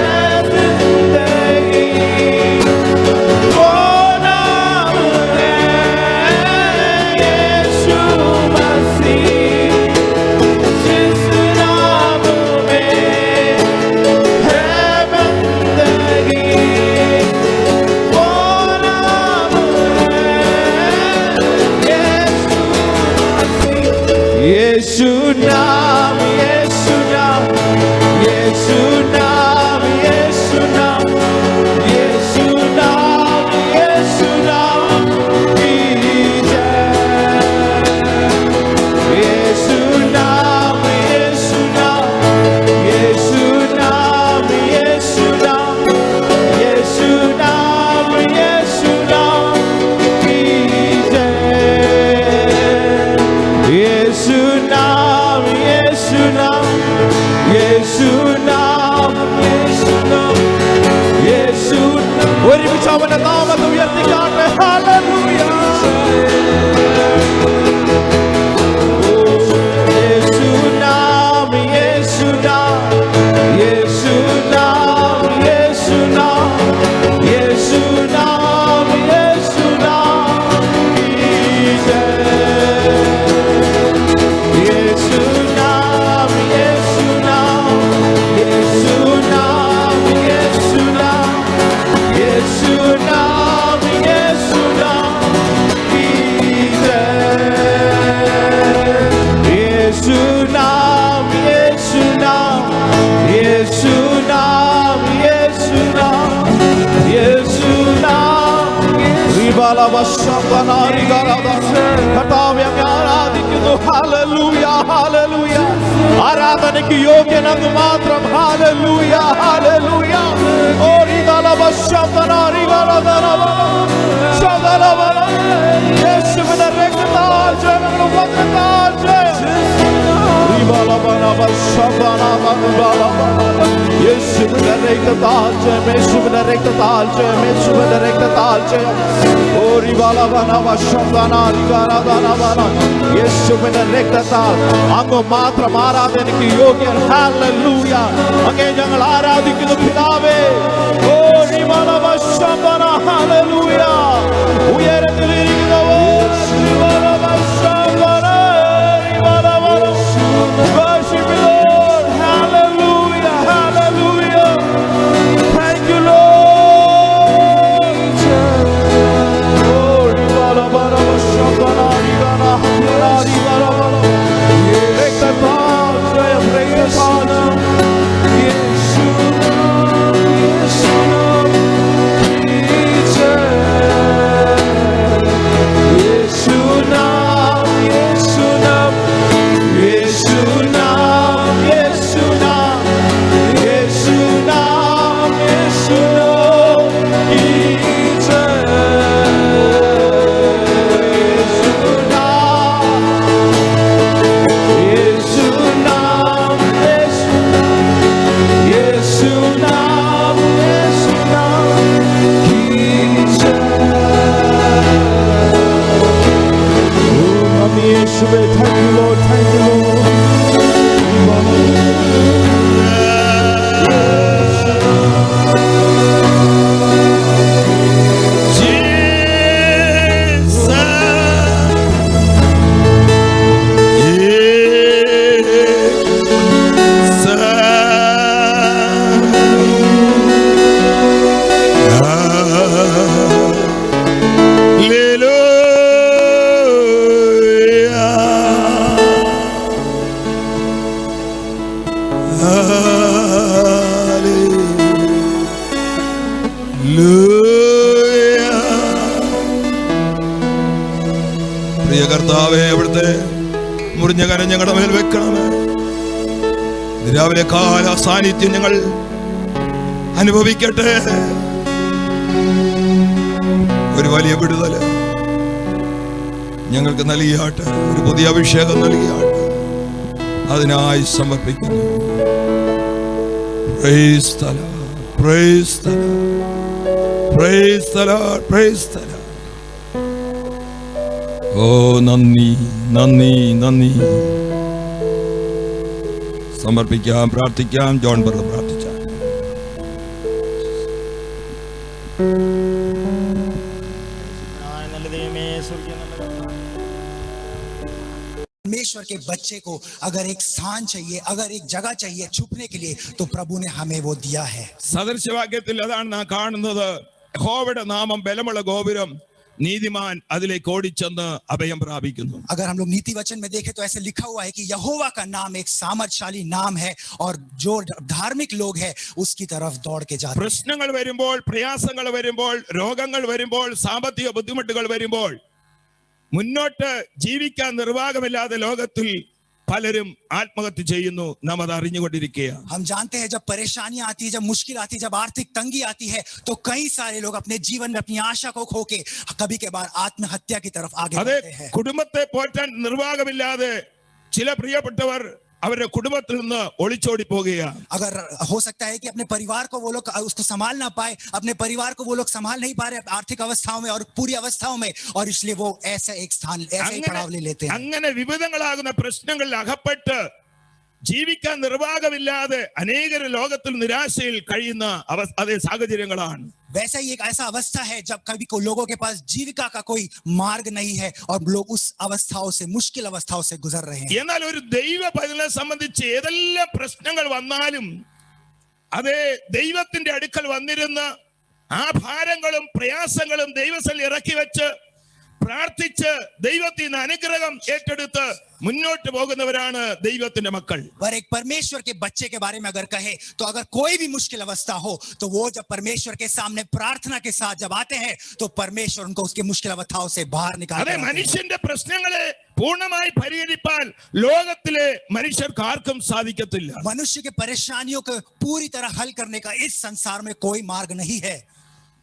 जिंदगी, वो नाम है यीशु मसीह। जिस नाम में है बंदगी, वो नाम है यीशु नाम, यीशु नाम, यीशु नाम, यीशु नाम, यीशु नाम, यीशु नाम की जय। यीशु नाम, यीशु नाम, यीशु नाम, यीशु नाम, यीशु नाम, यीशु नाम की जय। यीशु नाम, यीशु नाम, यीशु नाम, यीशु नाम, യേശു ഒരുമിച്ച് അവന്റെ നാമത്തെ ഉയർത്തിക്കാട്ടെ. ഹല്ലേലൂയ. യേശു നാം, യേശു നാം, യേശു നാം, യേശു നാം, യേശു നാം, യേശു നാം की जय। യേശു നാം, യേശു നാം, യേശു നാം, യേശു നാം, യേശു നാം, യേശു നാം की जय। യേശു നാം, യേശു നാം, യേശു നാം, യേശു നാം, യേശു നാം, കർത്താവേ അങ്ങ് ആരാധിക്കുന്നു. Hallelujah, hallelujah. ആരാധനയ്ക്ക് യോഗ്യൻ അങ്ങ് മാത്രം. Hallelujah, hallelujah. ഓ യേശുവിന്റെ രക്തത്താൽ ജനങ്ങൾ വചനത്താൽ യേശുവിന്റെ രക്തത്താൽ ജയം, യേശുവിന്റെ രക്തത്താൽ ജയം, യേശുവിന്റെ രക്തത്താൽ ജയം. യേശുവിന്റെ രക്തത്താൽ അങ്ങ് മാത്രം ആരാധനയ്ക്ക് യോഗ്യൻ. ഹല്ലേലൂയ. അങ്ങേ ഞങ്ങൾ ആരാധിക്കുന്നു പിതാവേ. ഓ hallelujah. ഉയരത്തിലിരിക്കുന്നവർ worship you, Lord. Hallelujah, hallelujah. Thank you, Lord. Oh, ribala bara shabana ribala ribala ribala. Rektatal jayam rektatal. Yesu nam, Yesu nam ki jay. യേശുവേ, thank you Lord, thank you Lord. പ്രിയ കർത്താവേ, അവിടുത്തെ മുറിഞ്ഞ കരം ഞങ്ങളുടെ മേൽ വെക്കണമേ. രാവിലെ കാല സാന്നിധ്യം ഞങ്ങൾ അനുഭവിക്കട്ടെ. ഒരു വലിയ വിടുതൽ ഞങ്ങൾക്ക് നൽകിയാട്ടെ, ഒരു പുതിയ അഭിഷേകം നൽകിയാട്ടെ. അതിനായി സമർപ്പിക്കുന്നു. Praise the Lord, praise the Lord, praise the Lord, praise the Lord. ഓ നന്ദി, നന്ദി, നന്ദി. സമർപ്പിക്കാം, പ്രാർത്ഥിക്കാം. ജോൺ ബ്രദർ പ്രാർത്ഥിച്ചാൽ. परमेश्वर के बच्चे को अगर एक स्थान चाहिए, अगर एक जगह चाहिए छुपने के लिए, तो प्रभु ने हमें वो दिया है. സദൃശവാക്യത്തിൽ അതാണ് നാം കാണുന്നത്. യഹോവയുടെ നാമം ബലമുള്ള ഗോപുരം, നീതിമാൻ അതിലേക്ക് ഓടിച്ചെന്ന് അഭയം പ്രാപിക്കുന്നു. अगर हम लोग नीति वचन में देखें तो ऐसे लिखा हुआ है कि यहोवा का नाम एक सामर्थशाली नाम है और जो धार्मिक लोग हैं उसकी तरफ दौड़ के जाते हैं. പ്രശ്നങ്ങൾ വരുമ്പോൾ, പ്രയാസങ്ങൾ വരുമ്പോൾ, രോഗങ്ങൾ വരുമ്പോൾ, സാമ്പത്തിക ബുദ്ധിമുട്ടുകൾ വരുമ്പോൾ, മുന്നോട്ട് ജീവിക്കാൻ നിർവാഹമില്ലാതെ ലോകത്തിൽ പലരും ആത്മഹത്യ ചെയ്യുന്നു. നാം അത് അറിഞ്ഞുകൊണ്ടിരിക്കുകയാണ്. हम जानते हैं जब परेशानियां आती है, जब मुश्किल आती है, जब आर्थिक तंगी आती है, तो कई सारे लोग अपने जीवन में अपनी आशा को खो के कभी के बाद आत्महत्या की तरफ आगे അതെ, बढ़ते हैं. കുടുംബത്തെ പോറ്റാൻ നിർവാഹമില്ലാതെ ചില പ്രിയപ്പെട്ടവർ അവരുടെ കുടുംബത്തിൽ നിന്ന് ഒളിച്ചോടി പോകുകയാണ്. अगर हो सकता है कि अपने परिवार को वो लोग उसको संभाल ना पाए, अपने परिवार को वो लोग संभाल नहीं पा रहे आर्थिक अवस्थाओं में और पूरी अवस्थाओं में, और इसलिए वो ऐसा एक स्थान, ऐसा ही पड़ाव ले लेते हैं. അങ്ങനെ വിവിധങ്ങളാകുന്ന പ്രശ്നങ്ങളിൽ അകപ്പെട്ട് ജീവിക്കാൻ നിർവാഹമില്ലാതെ അനേകർ ലോകത്തിൽ നിരാശയിൽ കഴിയുന്ന അതേ സാഹചര്യങ്ങളാണ്. वैसा ही एक ऐसा अवस्था है जब कभी को लोगों के पास जीविका का कोई मार्ग नहीं है और लोग उस अवस्थाओं से, मुश्किल अवस्थाओं से गुजर रहे हैं. എന്നാൽ ഒരു ദൈവ പൈതലിനെ സംബന്ധിച്ച് ഏതെല്ലാം പ്രശ്നങ്ങൾ വന്നാലും അതേ ദൈവത്തിന്റെ അടുക്കൽ വന്നിരുന്ന് ആ ഭാരങ്ങളും പ്രയാസങ്ങളും ദൈവസന്നിധിയിൽ ഇറക്കി വെച്ച് പ്രാർത്ഥിച്ച് ദൈവത്തിൽ നിന്ന് അനുഗ്രഹം ഏറ്റെടുത്ത് മുന്നോട്ട് പോകുന്നവരാണ് ദൈവത്തിന്റെ മക്കൾ. पर एक परमेश्वर के बच्चे के बारे में अगर कहे तो अगर कोई भी मुश्किल अवस्था हो तो वो जब परमेश्वर के सामने प्रार्थना के साथ जब आते हैं तो परमेश्वर उनको उसके मुश्किल अवस्थाओं से बाहर निकालते അതെ, हैं. മനുഷ്യന്റെ പ്രശ്നങ്ങളെ പൂർണ്ണമായി പരിഹരിപ്പാൻ ലോകത്തിലെ മനുഷ്യർക്ക് ആർക്കും സാധിക്കത്തില്ല. मनुष्य के परेशानियों को पूरी तरह हल करने का इस संसार में कोई मार्ग नहीं है.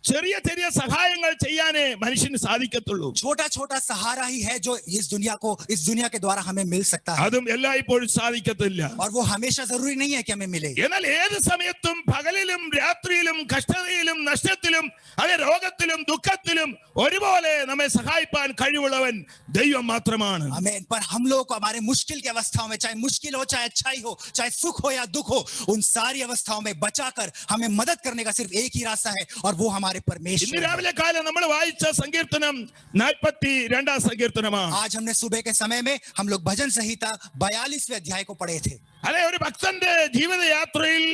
ചെറിയ ചെറിയ സഹായങ്ങൾ ചെയ്യാനേ മനുഷ്യന് സാധിക്കത്തുള്ളൂ. छोटा छोटा सहारा ही है जो इस दुनिया के द्वारा हमें मिल सकता है, അതും എല്ലായ്പ്പോഴും സാധിക്കത്തില്ല. और वो हमेशा जरूरी नहीं है कि हमें मिले. എന്നാൽ ഏത് സമയത്തും പകലിലും രാത്രിയിലും കഷ്ടതയിലും നഷ്ടത്തിലും അതേ രോഗത്തിലും ദുഃഖത്തിലും ഒരുപോലെ നമ്മെ സഹായിപ്പാൻ കഴിവുള്ളവൻ ദൈവം മാത്രമാണ്. आमीन. पर हम लोग को हमारे मुश्किल की अवस्थाओं में, चाहे मुश्किल हो, चाहे अच्छाई हो, चाहे सुख हो या दुख हो, उन सारी अवस्थाओं में बचाकर हमें मदद करने का सिर्फ एक ही रास्ता है और वो हमारे ഇന്ന് परमेश्वर है. രാവിലെ കാലം നമ്മൾ വായിച്ച സങ്കീർത്തനം 42 സങ്കീർത്തനമാണ്. आज हमने सुबह के समय में हम लोग भजन संहिता 42वें अध्याय को पढ़े थे. അതെ, ഒരു ഭക്തന്റെ ജീവിതയാത്രയിൽ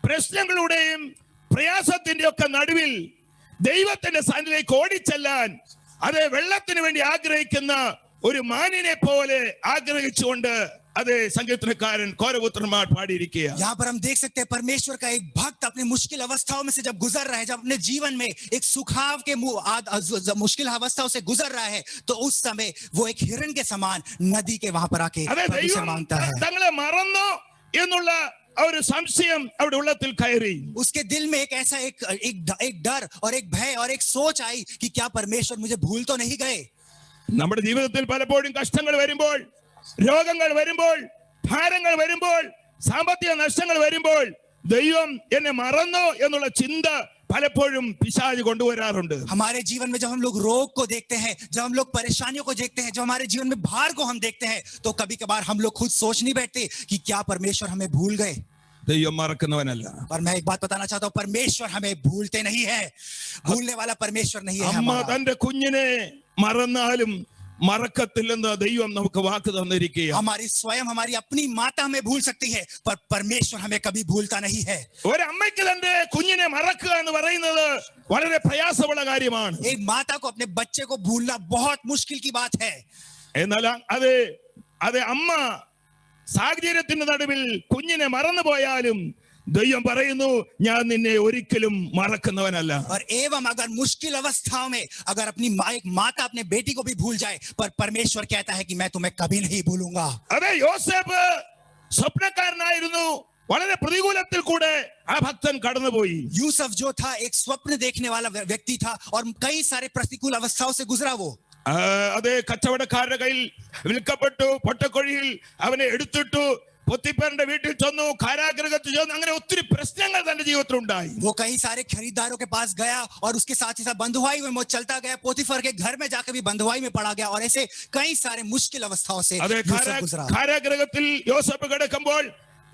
പ്രശ്നങ്ങളുടെയും പ്രയാസത്തിന്റെ ഒക്കെ നടുവിൽ ദൈവത്തിന്റെ സന്നിധിയിലേക്ക് ഓടിച്ചെല്ലാൻ അതെ വെള്ളത്തിന് വേണ്ടി ആഗ്രഹിക്കുന്ന ഒരു മാനിനെ പോലെ ആഗ്രഹിച്ചുകൊണ്ട് അതെ സംഗീതക്കാരൻ കോരപുത്രന്മാർ പാടിയിരിക്കുക. यहाँ पर हम देख सकते हैं परमेश्वर का एक भक्त अपने मुश्किल अवस्थाओं में से जब गुजर रहा है, जब अपने जीवन में एक सुखाव के मुश्किल अवस्थाओं से गुजर रहा है, तो उस समय वो एक हिरण के समान नदी के वहां पर आके അതെ, प्रभु से ദൈവം मांगता है. തങ്ങളെ മറന്നോ എന്നുള്ള ഒരു സംശയം അവിടെ ഉള്ളത്തിൽ കയറി. उसके दिल में एक ऐसा एक डर और एक भय और एक सोच आई कि क्या परमेश्वर मुझे भूल तो नहीं गए. നമ്മുടെ ജീവിതത്തിൽ പലപ്പോഴും കഷ്ടങ്ങൾ വരുമ്പോൾ, രോഗങ്ങൾ വരുമ്പോൾ, ഭാരങ്ങൾ വരുമ്പോൾ, സാമ്പത്തിക നഷ്ടങ്ങൾ വരുമ്പോൾ ദൈവം എന്നെ മറന്നോ എന്നുള്ള ചിന്ത പലപ്പോഴും പിശാച് കൊണ്ടുവരാറുണ്ട്. हमारे जीवन में जब हम लोग रोग को देखते हैं, जब हम लोग परेशानियों को देखते हैं, जब हमारे जीवन में भार को हम देखते हैं, तो कभी कभार हम लोग खुद सोच नहीं बैठते कि क्या परमेश्वर हमें भूल गए. ദൈവം മറക്കുന്നവനല്ല. पर मैं एक बात बताना चाहता हूँ, परमेश्वर हमें भूलते नहीं है. भूलने वाला परमेश्वर नहीं है അമ്മ हमारा. തന്റെ കുഞ്ഞിനെ മറന്നാലും മറക്കത്തില്ലെന്ന് ദൈവം നമുക്ക് വാക്ക് തന്നിരിക്കുക. हमारी स्वयं हमारी अपनी माता हमें भूल सकती है, पर परमेश्वर हमें कभी भूलता नहीं है. ഒരമ്മയ്ക്ക് തന്റെ കുഞ്ഞിനെ മറക്കുക എന്ന് പറയുന്നത് വളരെ പ്രയാസമുള്ള കാര്യമാണ്. एक माता को अपने बच्चे को भूलना बहुत मुश्किल की बात है. എന്നാൽ അത് അമ്മ സാഹചര്യത്തിന്റെ നടുവിൽ കുഞ്ഞിനെ മറന്നുപോയാലും ദൈവം പറയുന്നു, ഞാൻ നിന്നെ ഒരിക്കലും മറക്കുന്നവനല്ല. और एवं अगर मुश्किल अवस्थाओं में अगर अपनी एक माता अपने बेटी को भी भूल जाए, पर परमेश्वर कहता है कि मैं तुम्हें कभी नहीं भूलूंगा. അതെ, യോസേഫ് സ്വപ്നക്കാരനായിരുന്നു. വളരെ പ്രതികൂലത്തിൽ കൂടെ ആ ഭക്തൻ കടന്നുപോയി. यूसुफ जो था एक स्वप्न देखने वाला व्यक्ति था और कई सारे प्रतिकूल अवस्थाओं से गुजरा वो. അത് കച്ചവടക്കാരുടെ കയ്യിൽ വിൽക്കപ്പെട്ടു, പൊട്ടക്കൊഴിയിൽ അവനെ എടുത്തിട്ടു, പൊത്തിപ്പേറിന്റെ വീട്ടിൽ ചെന്നു, കാരാഗൃഹത്തിൽ ചെന്നു. അങ്ങനെ ഒത്തിരി പ്രശ്നങ്ങൾ തന്റെ ജീവിതത്തിൽ ഉണ്ടായി. वो कई सारे खरीदारों के पास गया और उसके साथ ही साथ बंधुआई में वो चलता गया. पोतीफर के घर में जाकर भी बंधुआई में पड़ा गया और ऐसे कई सारे मुश्किल अवस्थाओं से അതെ, यूसुफ गुजरा. കാരാഗൃഹത്തിൽ യോസേഫ് കിടക്കുമ്പോൾ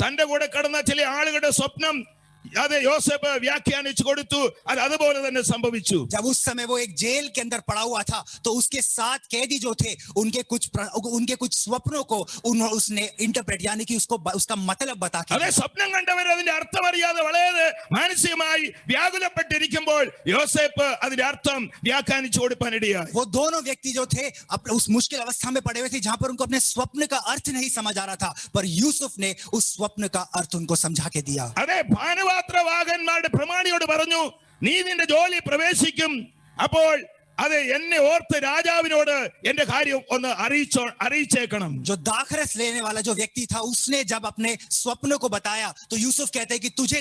തന്റെ കൂടെ കിടന്ന ചില ആളുകളുടെ സ്വപ്നം അതെ യോസേഫ് വ്യാഖ്യാനിച്ചു കൊടുത്തു. അത് അതുപോലെ തന്നെ സംഭവിച്ചു. जब उस समय वो एक जेल के अंदर पड़ा हुआ था, तो उसके साथ कैदी जो थे उनके कुछ स्वप्नों को उसने इंटरप्रेट यानी कि उसका मतलब बता के. അതെ, സ്വപ്നം കണ്ടവർ അതിന്റെ അർത്ഥം അറിയാതെ വളരെ മാനസികമായി വ്യാകുലപ്പെട്ടിരിക്കുമ്പോൾ യോസേഫ് അതിന്റെ അർത്ഥം വ്യാഖ്യാനിച്ചു കൊടുക്കാനിടയായി. वो दोनों व्यक्ति जो थे उस मुश्किल अवस्था में पड़े हुए थे जहां पर उनको अपने स्वप्न का अर्थ नहीं समझ आ रहा था, पर यूसुफ ने उस स्वप्न का अर्थ उनको समझा के दिया. അതെ, ഭാനുവാത്രവാഹന്മാരുടെ പ്രമാണിയോട് പറഞ്ഞു, നീ നിന്റെ ജോലി പ്രവേശിക്കും, അപ്പോൾ അതെ എന്നെ ഓർത്ത് രാജാവിനോട് എന്റെ കാര്യം ഒന്ന് അറിയിച്ചേക്കണം. जो दाखरस लेने वाला जो व्यक्ति था, उसने जब अपने स्वप्नों को बताया, तो यूसुफ कहते हैं कि तुझे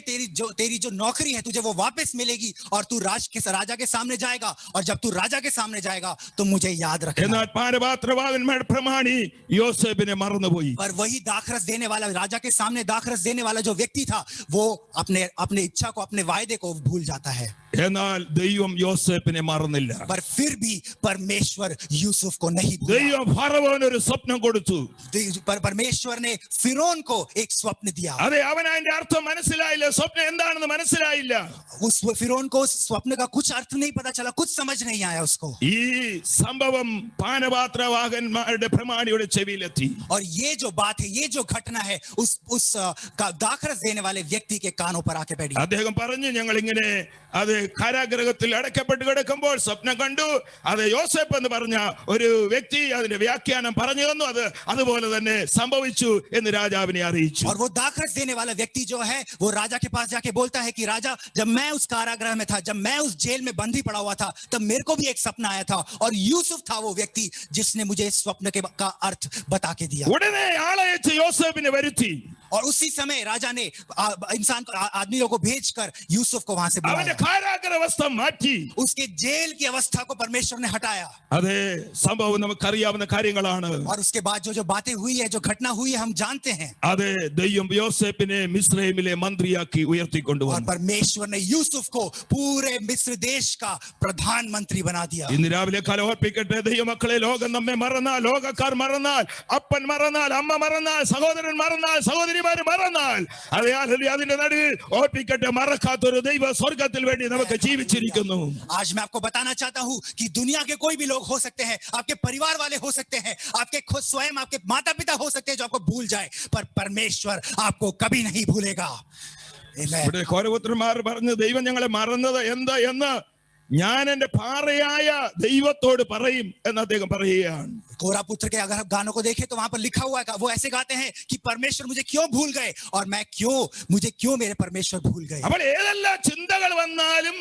तेरी जो नौकरी है तुझे वो वापस मिलेगी और तू राजा के सामने जाएगा, और जब तू राजा के सामने जाएगा तो मुझे याद रखना. എന്നാൽ ഭാനുവാത്രവാഹന്മാരുടെ പ്രമാണി യോസേഫിനെ മറന്നുപോയി. पर वही दाखरस देने वाला, राजा के सामने दाखरस देने वाला जो व्यक्ति था, वो अपने इच्छा को, अपने वायदे को भूल जाता है. എന്നാൽ ദൈവം യോസേഫിനെ മറന്നില്ല. पर फिर भी परमेश्वर यूसुफ को नहीं भूला. ദൈവം ഫറവോന് ഒരു സ്വപ്നം കൊടുത്തു. पर परमेश्वर ने फिरौन को एक स्वप्न दिया. അതെ, അവൻ അതിന്റെ അർത്ഥം മനസ്സിലായില്ല, സ്വപ്നം എന്താണെന്ന് മനസ്സിലായില്ല. उस फिरौन को स्वप्न का कुछ अर्थ नहीं पता चला, कुछ समझ नहीं आया उसको. ഈ സംഭവം പാനപാത്രവാഹന്മാരുടെ പ്രമാണിയുടെ ചെവിയിലെത്തി. और ये जो बात है, ये जो घटना है, उस दाखरस देने वाले व्यक्ति के कानों पर आके बैठी. അദ്ദേഹം പറഞ്ഞു, ഞങ്ങൾ ഇങ്ങനെ അത് കാരാഗൃഹത്തിൽ അടയ്ക്കപ്പെട്ട് കിടക്കുമ്പോൾ സ്വപ്നം കണ്ടു. അത് യോസേഫ് എന്ന് പറഞ്ഞ ഒരു വ്യക്തി അതിന്റെ വ്യാഖ്യാനം പറഞ്ഞു തന്നു. അത് അതുപോലെ തന്നെ സംഭവിച്ചു എന്ന് രാജാവിനെ അറിയിച്ചു. और वो दाखरस देने वाला व्यक्ति जो है, वो राजा के पास जाके बोलता है कि राजा, जब मैं उस कारागृह में था, जब मैं उस जेल में बंदी पड़ा हुआ था, तब मेरे को भी एक सपना आया था, और यूसुफ था वो व्यक्ति जिसने मुझे इस स्वप्न का अर्थ बता के दिया. ഉടനെ ആളയച്ച് യോസേഫിനെ വരുത്തി. और उसी समय राजा ने आदमियों को भेजकर यूसुफ को वहां से അവന്റെ बुलाया. കാരാഗൃഹവസ്ഥ മാറ്റി. उसके जेल की अवस्था को परमेश्वर ने हटाया. അതെ, സംഭവം നമുക്കറിയാവുന്ന കാര്യങ്ങളാണ്. और उसके बाद जो बातें हुई है, जो घटना हुई है, हम जानते हैं. അതെ, ദൈവം യോസേഫിനെ മിസ്രൈമിലെ മന്ത്രിയാക്കി और ഉയർത്തിക്കൊണ്ടുവന്നു. परमेश्वर ने यूसुफ को पूरे मिस्र देश का प्रधानमंत्री बना दिया. ഇന്ന് രാവിലെ കാലം ഓർപ്പിക്കട്ടെ, ദൈവമക്കളെ, ലോകം നമ്മെ മറന്നാൽ, ലോകക്കാർ മറന്നാൽ, അപ്പൻ മറന്നാൽ, അമ്മ മറന്നാൽ, സഹോദരൻ മറന്നാൽ, സഹോദരിമാര് മറന്നാൽ, അതെ അതിന്റെ നടുവിൽ ഓർപ്പിക്കട്ടെ, മറക്കാത്തൊരു ദൈവ സ്വർഗത്തിൽ വേണ്ടി നമുക്ക് ജീവിച്ചിരിക്കുന്നു. आज मैं आपको बताना चाहता हूं कि दुनिया के कोई भी लोग हो सकते हैं, आपके परिवार वाले हो सकते हैं, आपके खुद स्वयं आपके माता पिता हो सकते हैं जो आपको भूल जाए, पर परमेश्वर आपको कभी नहीं भूलेगा. Amen. ഇവിടെ കോരപുത്രന്മാർ പറഞ്ഞു, ദൈവം ഞങ്ങളെ മറന്നത് എന്താ എന്ന് ഞാൻ എന്റെ പാറയായ ദൈവത്തോട് പറയും എന്ന് അദ്ദേഹം പറയുകയാണ്. कोरा पुत्र के अगर आप गानों को देखें तो वहां पर लिखा हुआ है, वो ऐसे गाते हैं कि परमेश्वर मुझे क्यों भूल गए और मुझे क्यों मेरे परमेश्वर भूल गए. അപ്പോൾ ഏതെല്ലാം ചിന്തകൾ വന്നാലും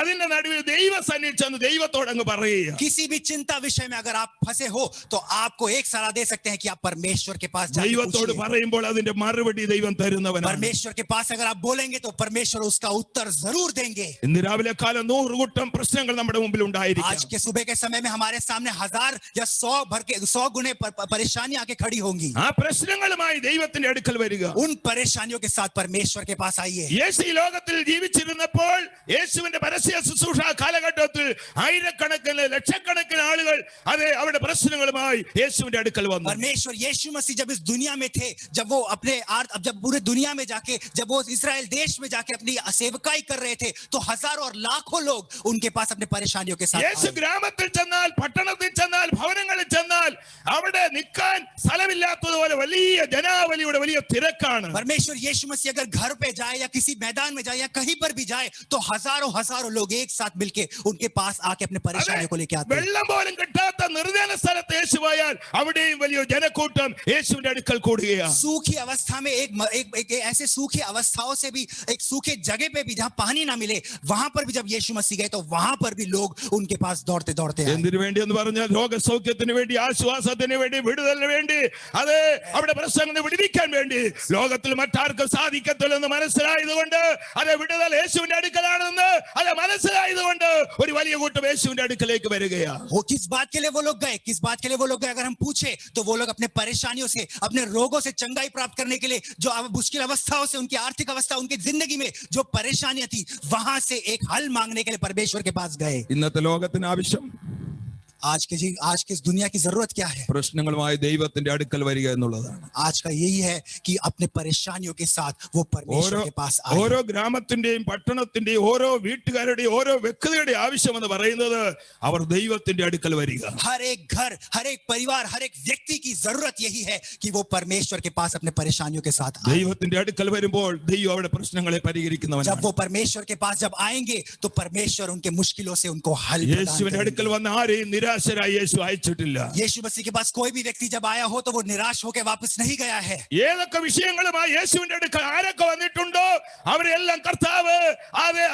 അതിന്റെ നടുവിൽ ദൈവസന്നിധി ചെന്ന് ദൈവത്തോട് അങ്ങ് പറയുക. किसी भी चिंता विषय में अगर आप फंसे हो तो आपको एक सलाह दे सकते हैं कि आप परमेश्वर के पास जाके ദൈവത്തോട് पूछिए. പറയുമ്പോൾ അതിന്റെ മറുപടി ദൈവം തരുന്നവനാണ്. परमेश्वर के पास अगर आप बोलेंगे तो परमेश्वर उसका उत्तर जरूर देंगे. ഇന്ന് രാവിലെ കാലം 100 കൂട്ടം പ്രശ്നങ്ങൾ നമ്മുടെ മുമ്പിൽ आज ഉണ്ടായിരിക്കും. के सुबह के समय में हमारे सामने 1000 या 100 गुने परेशानी आके खड़ी होंगी. ആ പ്രശ്നങ്ങളുമായി ദൈവത്തിന്റെ അടുക്കൽ വരിക. उन परेशानियों के साथ परमेश्वर के पास आइए. യേശു ഈ ലോകത്തിൽ ജീവിച്ചിരുന്നപ്പോൾ യേശുവിന്റെ പരസ്യ ശുശ്രൂഷ കാലഘട്ടത്തിൽ ആയിരക്കണക്കിന് ലക്ഷക്കണക്കിന് ആളുകൾ അതെ അവരുടെ പ്രശ്നങ്ങളുമായി യേശുവിന്റെ അടുക്കൽ വന്നു. परमेश्वर यीशु मसीह जब इस दुनिया में थे, जब वो जब पूरे दुनिया में जाके जब वो इस्राएल देश में जाके अपनी सेवकाई कर रहे थे तो हजारों और लाखों लोग उनके पास अपने परेशानियों के साथ യേശു आए. ഗ്രാമത്തിൽ ചെന്നാൽ പട്ടണത്തിൽ ചെന്നാൽ ഭവനങ്ങളിൽ ചെന്നാൽ അവിടെ നിൽക്കാൻ സ്ഥലമില്ലാത്തതുപോലെ വലിയ ജനാവലിയുടെ വലിയ തിരക്കാണ്. परमेश्वर यीशु मसीह अगर घर पे जाए या किसी मैदान में जाए या कहीं पर भी जाए तो हजारों लोग एक साथ मिलके उनके पास आके अपने परेशानियों को लेके आते हैं. വെള്ളം പോലും കിട്ടാത്ത നിർജ്ജന സ്ഥലത്ത് യേശു പോയാൽ അവിടെയും വലിയ ജനക്കൂട്ടം യേശുവിന്റെ അടുക്കൽ കൂടുകയാണ്. सूखी अवस्था में एक ऐसे सूखी अवस्थाओं से भी एक सूखे जगह पे भी जहां पानी ना मिले वहां पर भी जब यीशु मसीह गए तो वहां पर भी लोग उनके पास दौड़ते आए. എന്തിനു വേണ്ടി എന്ന് പറഞ്ഞാൽ രോഗസൗഖ്യത്തിന് വേണ്ടി, ആശ്വാസത്തിന് വേണ്ടി, വിടുതലിന് വേണ്ടി, അത് അവിടെ പ്രശ്നങ്ങൾ വിടുവിക്കാൻ വേണ്ടി. ലോകത്തിൽ മറ്റാർക്കും സാധിക്കത്തില്ലെന്ന് മനസ്സിലായതുകൊണ്ട് അത് വിടുതൽ യേശുവിന്റെ അടുക്കലാണെന്ന് അത് മനസ്സിലായതുകൊണ്ട് ഒരു വലിയ കൂട്ടം യേശുവിന്റെ അടുക്കലേക്ക് വരികയാണ്. वो किस बात के लिए वो लोग गए, अगर हम पूछे तो वो लोग अपने परेशानियों से, अपने रोगों से चंगाई प्राप्त करने के लिए, जो मुश्किल अवस्थाओं से, उनकी आर्थिक अवस्था, उनकी जिंदगी में जो परेशानियां थी वहां से एक हल मांगने के लिए परमेश्वर के पास गए. ഇന്നത്തെ ലോകത്തിന് ആവശ്യം आज की इस दुनिया की जरूरत क्या है? പ്രശ്നങ്ങളുമായി ദൈവത്തിന്റെ അടുക്കൽ വരിക എന്നുള്ളതാണ്. आज का यही है कि अपने परेशानियों के साथ वो परमेश्वर के पास आए. ഓരോ ഗ്രാമത്തിന്റെയും പട്ടണത്തിന്റെയും ഓരോ വീട്ടുകാരുടെയും ഓരോ വ്യക്തികളുടെയും ആവശ്യം എന്ന് പറയുന്നത് അവർ ദൈവത്തിന്റെ അടുക്കൽ വരിക. हर एक घर, हर एक परिवार, हर एक व्यक्ति की जरूरत यही है कि वो परमेश्वर के पास अपने परेशानियों के साथ आए. ദൈവത്തിന്റെ അടുക്കൽ വരുമ്പോൾ ദൈവം അവിടെ പ്രശ്നങ്ങളെ പരിഹരിക്കുന്നവനാണ്. जब वो परमेश्वर के पास जब आएंगे तो परमेश्वर उनके मुश्किलों से उनको हल प्रदान യേശുവിന്റെ അടുക്കൽ करेंगे. വന്ന ആരെയും നിരാശരായി യേശു അയച്ചിട്ടില്ല. यीशु मसीह के पास कोई भी व्यक्ति जब आया हो तो वो निराश होकर वापस नहीं गया है. ഏതൊക്കെ വിഷയങ്ങളുമായി യേശുവിന്റെ അടുക്കൽ ആരൊക്കെ വന്നിട്ടുണ്ടോ അവരെല്ലാം കർത്താവ്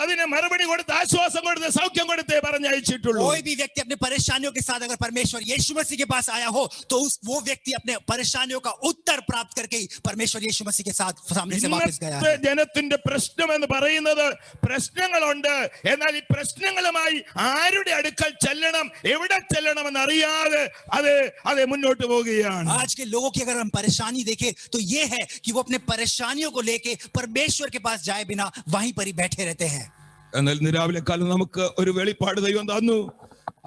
അതിനെ മറുപടി കൊടുത്ത് ആശ്വാസം കൊടുത്ത് സൗഖ്യം കൊടുത്തേ പറഞ്ഞയച്ചിട്ടുള്ളൂ. कोई भी व्यक्ति अपने परेशानियों के साथ अगर परमेश्वर यीशु मसीह के पास आया हो तो वो व्यक्ति अपने परेशानियों का उत्तर प्राप्त करके ही परमेश्वर यीशु मसीह के साथ सामने से वापस गया है. ജനത്തിന്റെ പ്രശ്നം എന്ന് പറയുന്നത് പ്രശ്നങ്ങളുണ്ട്. എന്നാൽ ഈ പ്രശ്നങ്ങളുമായി ആരുടെ അടുക്കൽ ചെല്ലണം, എവിടെ ചെല്ലണം എന്നറിയാതെ അത് മുന്നോട്ട് പോവുകയാണ്. आज के लोगों की अगर हम परेशानी देखें तो ये है कि वो अपने परेशानियों को लेके परमेश्वर के पास जाए बिना वहीं पर ही बैठे रहते हैं. എന്നാൽ ഇന്ന് രാവിലെ കാലം നമുക്ക് ഒരു വെളിപ്പാട് ദൈവം തന്നു.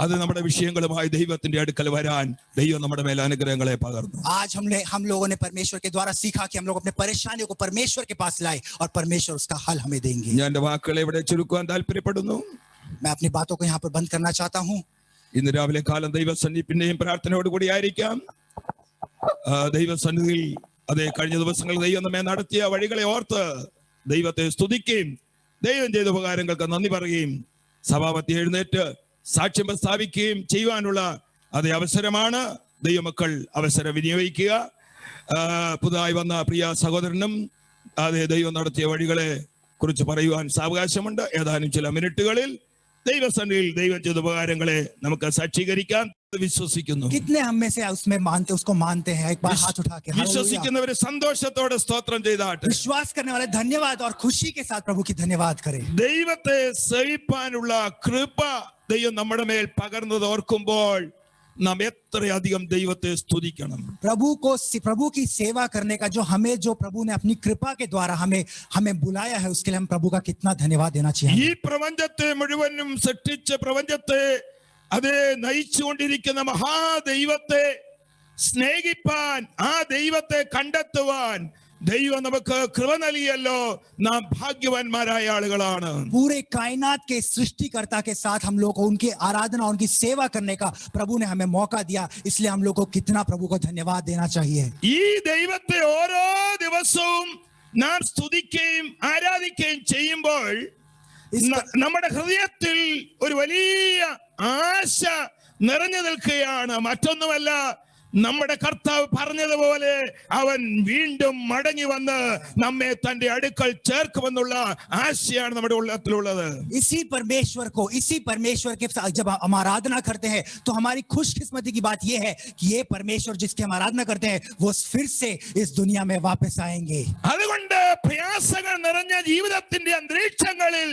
അത് നമ്മുടെ വിഷയങ്ങളുമായി ദൈവത്തിന്റെ അടുക്കൽ വരാൻ ദൈവം നമ്മുടെ മേൽ അനുഗ്രഹങ്ങളെ പകർന്നു. आज हम लोगों ने परमेश्वर के द्वारा सीखा कि हम लोग अपने परेशानियों को परमेश्वर के पास लाए और परमेश्वर उसका हल हमें देंगे. ഞാൻ എന്റെ വാക്കുകളെ ഇവിടെ ചുരുക്കുവാൻ താല്പര്യപ്പെടുന്നു. मैं अपनी बातों को यहाँ पर बंद करना चाहता हूँ. ഇന്ന് രാവിലെ കാലം ദൈവസന്നിധി പിന്നെയും പ്രാർത്ഥനയോടുകൂടി ആയിരിക്കാം. ദൈവസന്നിധിയിൽ അതേ കഴിഞ്ഞ ദിവസങ്ങളിൽ ദൈവം നമ്മെ നടത്തിയ വഴികളെ ഓർത്ത് ദൈവത്തെ സ്തുതിക്കുകയും ദൈവം ചെയ്ത ഉപകാരങ്ങൾക്ക് നന്ദി പറയുകയും സഭാപതി എഴുന്നേറ്റ് സാക്ഷ്യം പ്രസ്താവിക്കുകയും ചെയ്യുവാനുള്ള അതേ അവസരമാണ്. ദൈവമക്കൾ അവസരം വിനിയോഗിക്കുക. പുതുതായി വന്ന പ്രിയ സഹോദരനും അതേ ദൈവം നടത്തിയ വഴികളെ കുറിച്ച് പറയുവാൻ സാവകാശമുണ്ട്. ഏതാനും ചില മിനിറ്റുകളിൽ ദൈവസന്നിധിയിൽ ദൈവം ചെയ്ത ഉപകാരങ്ങളെ നമുക്ക് സാക്ഷീകരിക്കാൻ വിശ്വസിക്കുന്നു. कितने हम में से उसको मानते हैं? एक बार हाथ उठा के വിശ്വസിക്കുന്നവര് സന്തോഷത്തോടെ സ്തോത്രം ചെയ്താട്ടെ. विश्वास करने वाले धन्यवाद और खुशी के साथ प्रभु की धन्यवाद करें. ദൈവത്തെ സേവിപ്പാനുള്ള കൃപ ദൈവം നമ്മുടെ മേൽ പകർന്നത് ഓർക്കുമ്പോൾ നാം എത്രയധികം ദൈവത്തെ സ്തുതിക്കണം. प्रभु की सेवा करने का जो प्रभु ने अपनी कृपा के द्वारा हमें बुलाया है उसके लिए हम प्रभु का कितना धन्यवाद देना चाहिए. ഈ പ്രപഞ്ചത്തെ മുഴുവനും സൃഷ്ടിച്ച പ്രപഞ്ചത്തെ അതേ നയിച്ചുകൊണ്ടിരിക്കുന്ന മഹാദൈവത്തെ സ്നേഹിപ്പാൻ, ആ ദൈവത്തെ കണ്ടെത്തുവാൻ ദൈവം നമുക്ക് കൃപ നൽകിയല്ലോ. നാം ഭാഗ്യവാന്മാരായ ആളുകളാണ്. पूरे कायनात के सृष्टिकर्ता के साथ हम लोग को उनकी आराधना, उनकी सेवा करने का प्रभु ने हमें मौका दिया. इसलिए हम लोग को कितना प्रभु को धन्यवाद देना चाहिए. ഈ ദൈവത്തെ ഓരോ ദിവസവും നാം സ്തുതിക്കുകയും ആരാധിക്കുകയും ചെയ്യുമ്പോൾ നമ്മുടെ ഹൃദയത്തിൽ ഒരു വലിയ ആശ നിറഞ്ഞു നിൽക്കുകയാണ്. മറ്റൊന്നുമല്ല, നമ്മുടെ കർത്താവ് പറഞ്ഞതുപോലെ അവൻ വീണ്ടും മടങ്ങി വന്ന് നമ്മെ തന്റെ അടുക്കൽ ചേർക്കുമെന്നുള്ള ആശയാണ് നമ്മുടെ ഉള്ളത്തിലുള്ളത്. इसी परमेश्वर के जब हम आराधना करते हैं तो हमारी खुशकिस्मती की बात यह है कि ये परमेश्वर जिसकी हम आराधना करते हैं वो फिर से इस दुनिया में वापस आएंगे. അതുകൊണ്ട് പ്രയാസങ്ങൾ നിറഞ്ഞ ജീവിതത്തിന്റെ അന്തരീക്ഷങ്ങളിൽ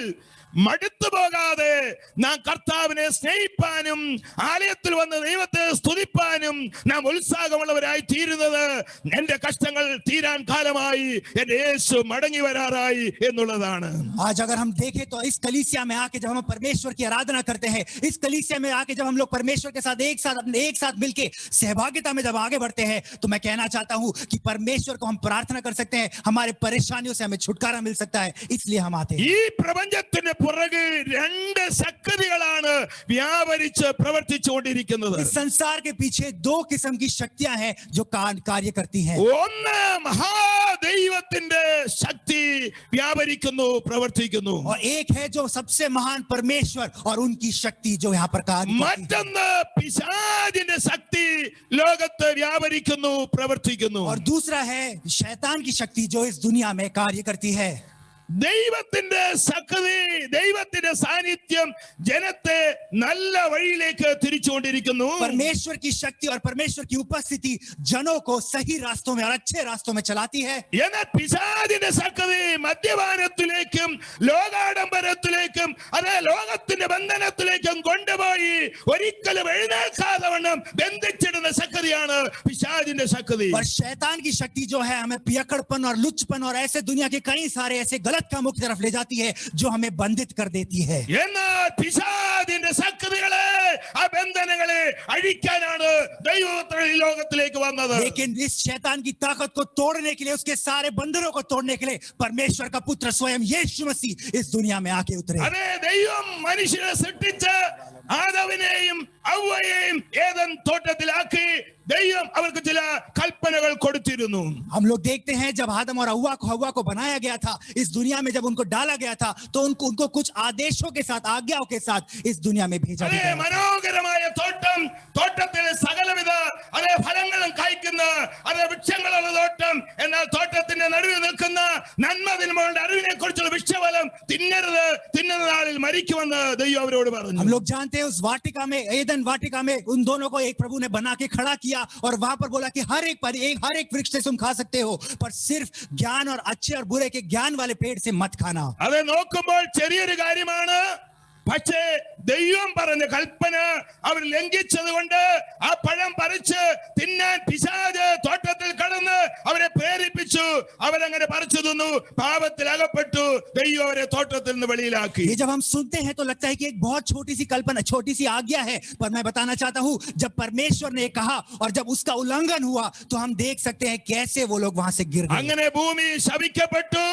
മടുത്തു പോകാതെ നാം കർത്താവിനെ സ്നേഹിപ്പാനും ആലയത്തിൽ വന്ന് ദൈവത്തെ സ്തുതിപ്പാനും നാം ഉത്സാഹമുള്ളവരായി തീരുന്നത് എന്റെ കഷ്ടങ്ങൾ തീരാൻ കാലമായി, എന്റെ യേശു മടങ്ങി വരാറായി എന്നുള്ളതാണ്. आज अगर हम देखें तो इस कलीसिया में आके जब हम परमेश्वर की आराधना करते हैं, इस कलीसिया में आके जब हम लोग परमेश्वर के साथ एक साथ मिलके सहभागिता में जब आगे बढ़ते हैं, तो मैं कहना चाहता हूं कि परमेश्वर को हम प्रार्थना कर सकते हैं, हमारे परेशानियों से हमें छुटकारा मिल सकता है, इसलिए हम आते हैं. ഈ പ്രപഞ്ചത്തിന്റെ പുറകെ രണ്ട് ശക്തികളാണ് വ്യാപരിച്ച് പ്രവർത്തിച്ചുകൊണ്ടിരിക്കുന്നത്. इस संसार के पीछे दो किस्म की शक्तियां हैं जो कार्य करती हैं. ഒന്ന് മഹാദൈവത്തിന്റെ ശക്തി വ്യാപരിക്കുന്നു, പ്രവർത്തിക്കുന്നു. और एक है जो सबसे महान परमेश्वर और उनकी शक्ति जो यहाँ पर कार्य करती है. മറ്റൊന്ന് പിശാചിന്റെ ശക്തി ലോകത്ത് വ്യാപരിക്കുന്നു, പ്രവർത്തിക്കുന്നു. और दूसरा है शैतान की शक्ति जो इस दुनिया में कार्य करती है. ദൈവത്തിന്റെ ശക്തി, ദൈവത്തിന്റെ സാന്നിധ്യം ജനത്തെ നല്ല വഴിയിലേക്ക് തിരിച്ചുകൊണ്ടിരിക്കുന്നു. परमेश्वर की शक्ति और परमेश्वर की उपस्थिति जनों को सही रास्तों में और अच्छे रास्तों में चलाती है. എന്നാൽ പിശാചിന്റെ ശക്തി മദ്യപാനത്തിലേക്കും ലോകാഡംബരത്തിലേക്കും അതേ ലോകത്തിന്റെ ബന്ധനത്തിലേക്കും കൊണ്ടുപോയി ഒരിക്കലും എഴുന്നേൽക്കാതെ വണ്ണം ബന്ധിച്ചിടുന്ന ശക്തിയാണ് പിശാചിന്റെ ശക്തി. और शैतान की शक्ति जो है हमें पियक्कड़पन और लुच्चपन और ऐसे दुनिया के कई सारे ऐसे गलत कामों की तरफ ले जाती है जो हमें बंधित कर देती है. എന്നാൽ പിശാചിന്റെ ശക്തികളെ ആ ബന്ധനങ്ങളെ അഴിക്കാനാണ് ദൈവപുത്രൻ ഈ ലോകത്തിലേക്ക് വന്നത്. लेकिन इस शैतान की ताकत को तोड़ने के लिए, उसके सारे बंधनों को तोड़ने के लिए परमेश्वर का पुत्र स्वयं यीशु मसीह इस दुनिया में आके उतरे. അതേ ദൈവം മനുഷ്യനെ സൃഷ്ടിച്ച് ആദവിനെയും ഹവ്വയെയും ഏദൻ തോട്ടത്തിലാക്കി ദൈവം അവർക്ക് ചില കൽപ്പനകൾ കൊടുത്തിരുന്നു. हम लोग देखते हैं जब आदम और हव्वा को बनाया गया था, इस दुनिया में जब उनको डाला गया था तो उनको कुछ आदेशों के साथ, आज्ञाओं के साथ इस दुनिया में भेजा അതേ गया. മനോഹരമായ തോട്ടത്തിലെ സകലവിധ അതേ ഫലങ്ങളും കായ്ക്കുന്ന അതേ വൃക്ഷങ്ങളുള്ള തോട്ടം, എന്നാൽ തോട്ടത്തിന്റെ നടുവിൽ നിൽക്കുന്ന നന്മതിന്മകളുടെ അറിവിനെ കുറിച്ചുള്ള വൃക്ഷഫലം തിന്നരുത്, തിന്നുന്ന നാളിൽ മരിക്കുമെന്ന് ദൈവം അവരോട് പറഞ്ഞു. हम लोग जानते हैं उस वाटिका में, एदन वाटिका में उन दोनों को एक प्रभु ने बना के खड़ा किया और वहां पर बोला कि हर एक वृक्ष से तुम खा सकते हो, पर सिर्फ ज्ञान और अच्छे और बुरे के ज्ञान वाले पेड़ से मत खाना. അത് നോക്കുമ്പോൾ ചെറിയൊരു കാര്യമാണ്, പക്ഷേ ദൈവം പറഞ്ഞ കൽപ്പന അവർ ലംഘിച്ചത് കൊണ്ട് ആ പഴം പറിച്ച് തിന്നാൻ പിശാച് തോട്ടത്തിൽ കടന്ന് അവരെ പ്രേരിപ്പിച്ചു. അവരങ്ങനെ പറിച്ചു തിന്നു, പാപത്തിൽ അകപ്പെട്ടു. ദൈവം അവരെ തോട്ടത്തിൽ നിന്ന് വെളിയിലാക്കി. ये जब हम सुनते हैं तो लगता है कि एक बहुत छोटी सी कल्पना, छोटी सी आज्ञा है, पर मैं बताना चाहता हूं जब परमेश्वर ने कहा और जब उसका उल्लंघन हुआ तो हम देख सकते हैं कैसे वो लोग वहां से गिर गए. അങ്ങനെ ഭൂമി ശപിക്കപ്പെട്ടു,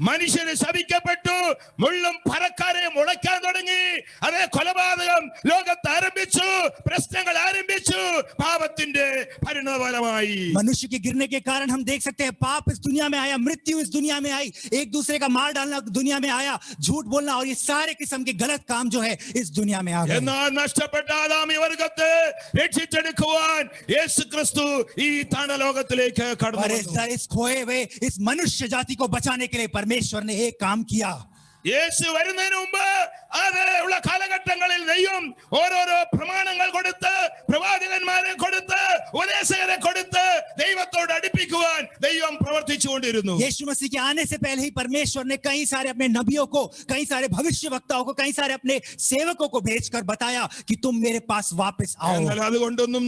മനുഷ്യന് ശപിക്കപ്പെട്ടു, മുള്ളും പറക്കാരെ മുളയ്ക്കാൻ തുടങ്ങി. അതേ കൊലപാതകം ലോകത്ത് ആരംഭിച്ചു, പ്രശ്നങ്ങൾ ആരംഭിച്ചു, പാപത്തിന്റെ പരിണതഫലമായി. मनुष्य के गिरने के कारण हम देख सकते हैं पाप इस दुनिया में आया, मृत्यु इस दुनिया में आई, एक दूसरे का मार डालना दुनिया में आया, झूठ बोलना और ये सारे किस्म के गलत काम जो है इस दुनिया में आ गए. എന്നാൽ നഷ്ടപ്പെട്ട ആദാമി വർഗത്തെ രക്ഷിച്ചെടുക്കുവാൻ യേശു ക്രിസ്തു ഈ താണലോകത്തിലേക്ക് കടന്നു और വന്നു. इस खोए हुए इस मनुष्य जाति को बचाने के लिए परमेश्वर ने एक काम किया. യേശു വരുന്നതിന് മുമ്പ് അത് ഉള്ള കാലഘട്ടങ്ങളിൽ ദൈവം ഓരോരോ പ്രമാണങ്ങൾ കൊടുത്ത്, പ്രവാചകന്മാരെ കൊടുത്ത്, ഉപദേശകരെ കൊടുത്ത് ദൈവത്തോട് അടുപ്പിക്കുവാൻ ദൈവം പ്രവർത്തിച്ചുകൊണ്ടിരുന്നു. यीशु मसीह के आने से पहले ही परमेश्वर ने कई सारे अपने नबियों को, कई सारे भविष्यवक्ताओं को, कई सारे अपने सेवकों को भेजकर बताया कि तुम मेरे पास वापस आओ. എന്നാൽ അതുകൊണ്ടൊന്നും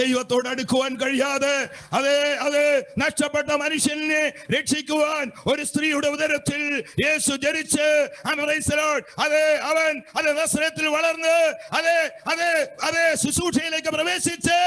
ദൈവത്തോട് അടുക്കുവാൻ കഴിയാതെ അതേ നഷ്ടപ്പെട്ട മനുഷ്യനെ രക്ഷിക്കുവാൻ ഒരു സ്ത്രീയുടെ ഉദരത്തിൽ യേശു ജനിച്ച് അവൻ നസറത്തിൽ വളർന്ന് ശുശ്രൂഷയിലേക്ക് പ്രവേശിച്ച്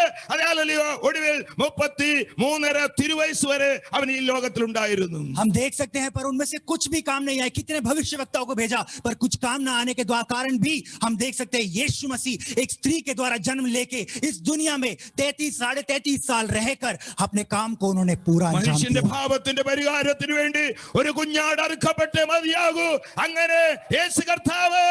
ഒടുവിൽ 33.5 തിരുവയസ്സ് വരെ അവൻ ഈ ലോകത്തിലുണ്ടായിരുന്നു. हम देख सकते हैं पर उनमें से कुछ भी काम नहीं आए. कितने भविष्यवक्ताओं को भेजा पर कुछ काम ना आने के कारण भी हम देख सकते हैं यीशु मसीह एक स्त्री के द्वारा जन्म लेके इस दुनिया में 33 साल रहकर अपने काम को उन्होंने पूरा अंजाम മനുഷ്യന്റെ दिया. പാപത്തിന്റെ പരിഹാരത്തിന് വേണ്ടി ഒരു കുഞ്ഞാട് അറുക്കപ്പെട്ടേ മതിയാകൂ. അങ്ങനെ യേശു കർത്താവ്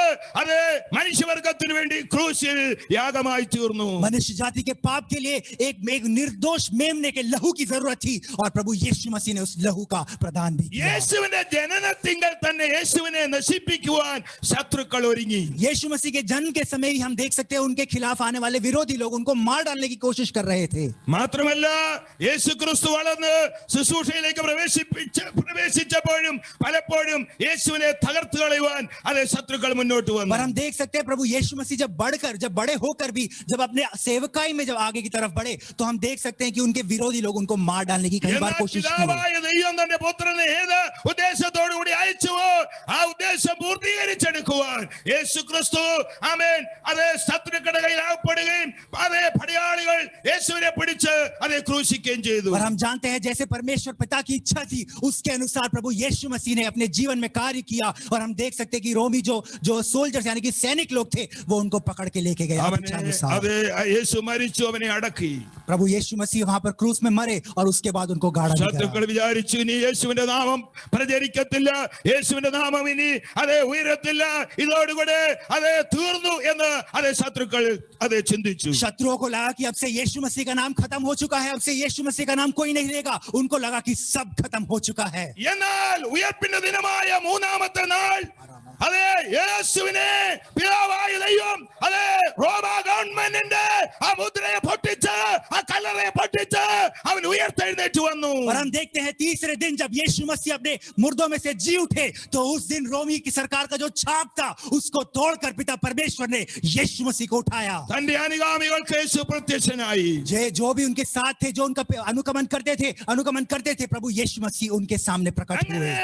മനുഷ്യവർഗത്തിന് വേണ്ടി ക്രൂശിൽ യാഗമായി തീർന്നു. मनुष्य जाति के पाप के लिए एक निर्दोष मेमने के लहू की जरूरत थी और प्रभु यीशु मसीह ने उस लहू का प्रदान भी किया। യേശുവിന്റെ ജനനത്തിങ്കൽ തന്നെ യേശുവിനെ നശിപ്പിക്കുവാൻ ശത്രുക്കൾ ഒരുങ്ങി. यीशु मसीह के जन्म के समय ही हम देख सकते हैं उनके खिलाफ आने वाले विरोधी लोग उनको मार डालने की कोशिश कर रहे थे। മാത്രമല്ല യേശു ക്രിസ്തു വളർന്ന് ശുശ്രൂഷയിലേക്ക് പ്രവേശിച്ചപ്പോഴും പലപ്പോഴും യേശുവിനെ തകർത്തു കളയുവാൻ അതേ ശത്രുക്കൾ മുന്നോട്ട് വന്നു. पर हम देख सकते हैं प्रभु यीशु मसीह जब बड़े होकर भी जब अपने सेवकाई में जब आगे की तरफ बढ़े तो हम देख सकते हैं कि उनके विरोधी लोग उनको मार डालने की कई बार कोशिश की। പിതാവായ ദൈവം തന്റെ പുത്രനെ ഏത് ഉദ്ദേശത്തോടുകൂടി അയച്ചുവോ ആ ഉദ്ദേശം പൂർത്തീകരിച്ചെടുക്കുവാൻ യേശു ക്രിസ്തു ആമേൻ അതേ ശത്രുക്കളുടെ കയ്യിൽ അകപ്പെടുകയും അതേ പടയാളികൾ യേശുവിനെ പിടിച്ച് അതേ ക്രൂശിക്കുകയും ചെയ്തു. और हम जानते हैं जैसे परमेश्वर पिता की इच्छा थी उसके अनुसार प्रभु यीशु मसीह ने अपने जीवन में कार्य किया और हम देख सकते हैं कि रोमी जो सोल्जर्स यानी कि सैनिक लोग थे वो उनको पकड़ के लेके गए। അതേ യേശു മരിച്ചു, അവനെ അടക്കി. प्रभु यीशु मसीह वहां पर क्रूस में मरे और उसके बाद उनको गाड़ा भी गया। ശത്രുക്കൾ വിചാരിച്ചു ഇനി യേശുവിന്റെ നാമം പ്രചരിക്കത്തില്ല, യേശുവിന്റെ നാമം ഇനി അതേ ഉയരത്തില്ല, ഇതോടുകൂടെ അതേ തീർന്നു എന്ന് അതേ ശത്രുക്കൾ അതേ ചിന്തിച്ചു. शत्रुओं को लगा कि अब से यीशु मसीह का नाम खत्म हो चुका है, अब से यीशु मसीह का नाम कोई नहीं लेगा। उनको लगा कि सब खत्म हो चुका है। എന്നാൽ ഉയർപ്പിന്റെ ദിനമായ മൂന്നാമത്തെ നാൾ അതേ യേശുവിനെ പിതാവായ ദൈവം അതേ റോമ ഗവൺമെന്റിന്റെ ആ മുദ്രയെ പൊട്ടിച്ച് ആ കല്ലറയെ പൊട്ടിച്ച് അവൻ ഉയർത്തെഴുന്നേറ്റ് വന്നു. और हम देखते हैं तीसरे दिन जब यीशु मसीह अपने मुर्दों में से जी उठे तो उस दिन रोमी की सरकार का जो छाप था उसको तोड़कर पिता परमेश्वर ने यीशु मसीह को उठाया। തന്റെ അനുഗാമികൾക്ക് യേശു പ്രത്യക്ഷനായി. जो भी उनके साथ थे जो उनका अनुगमन करते थे प्रभु यीशु मसीह उनके सामने प्रकट हुए।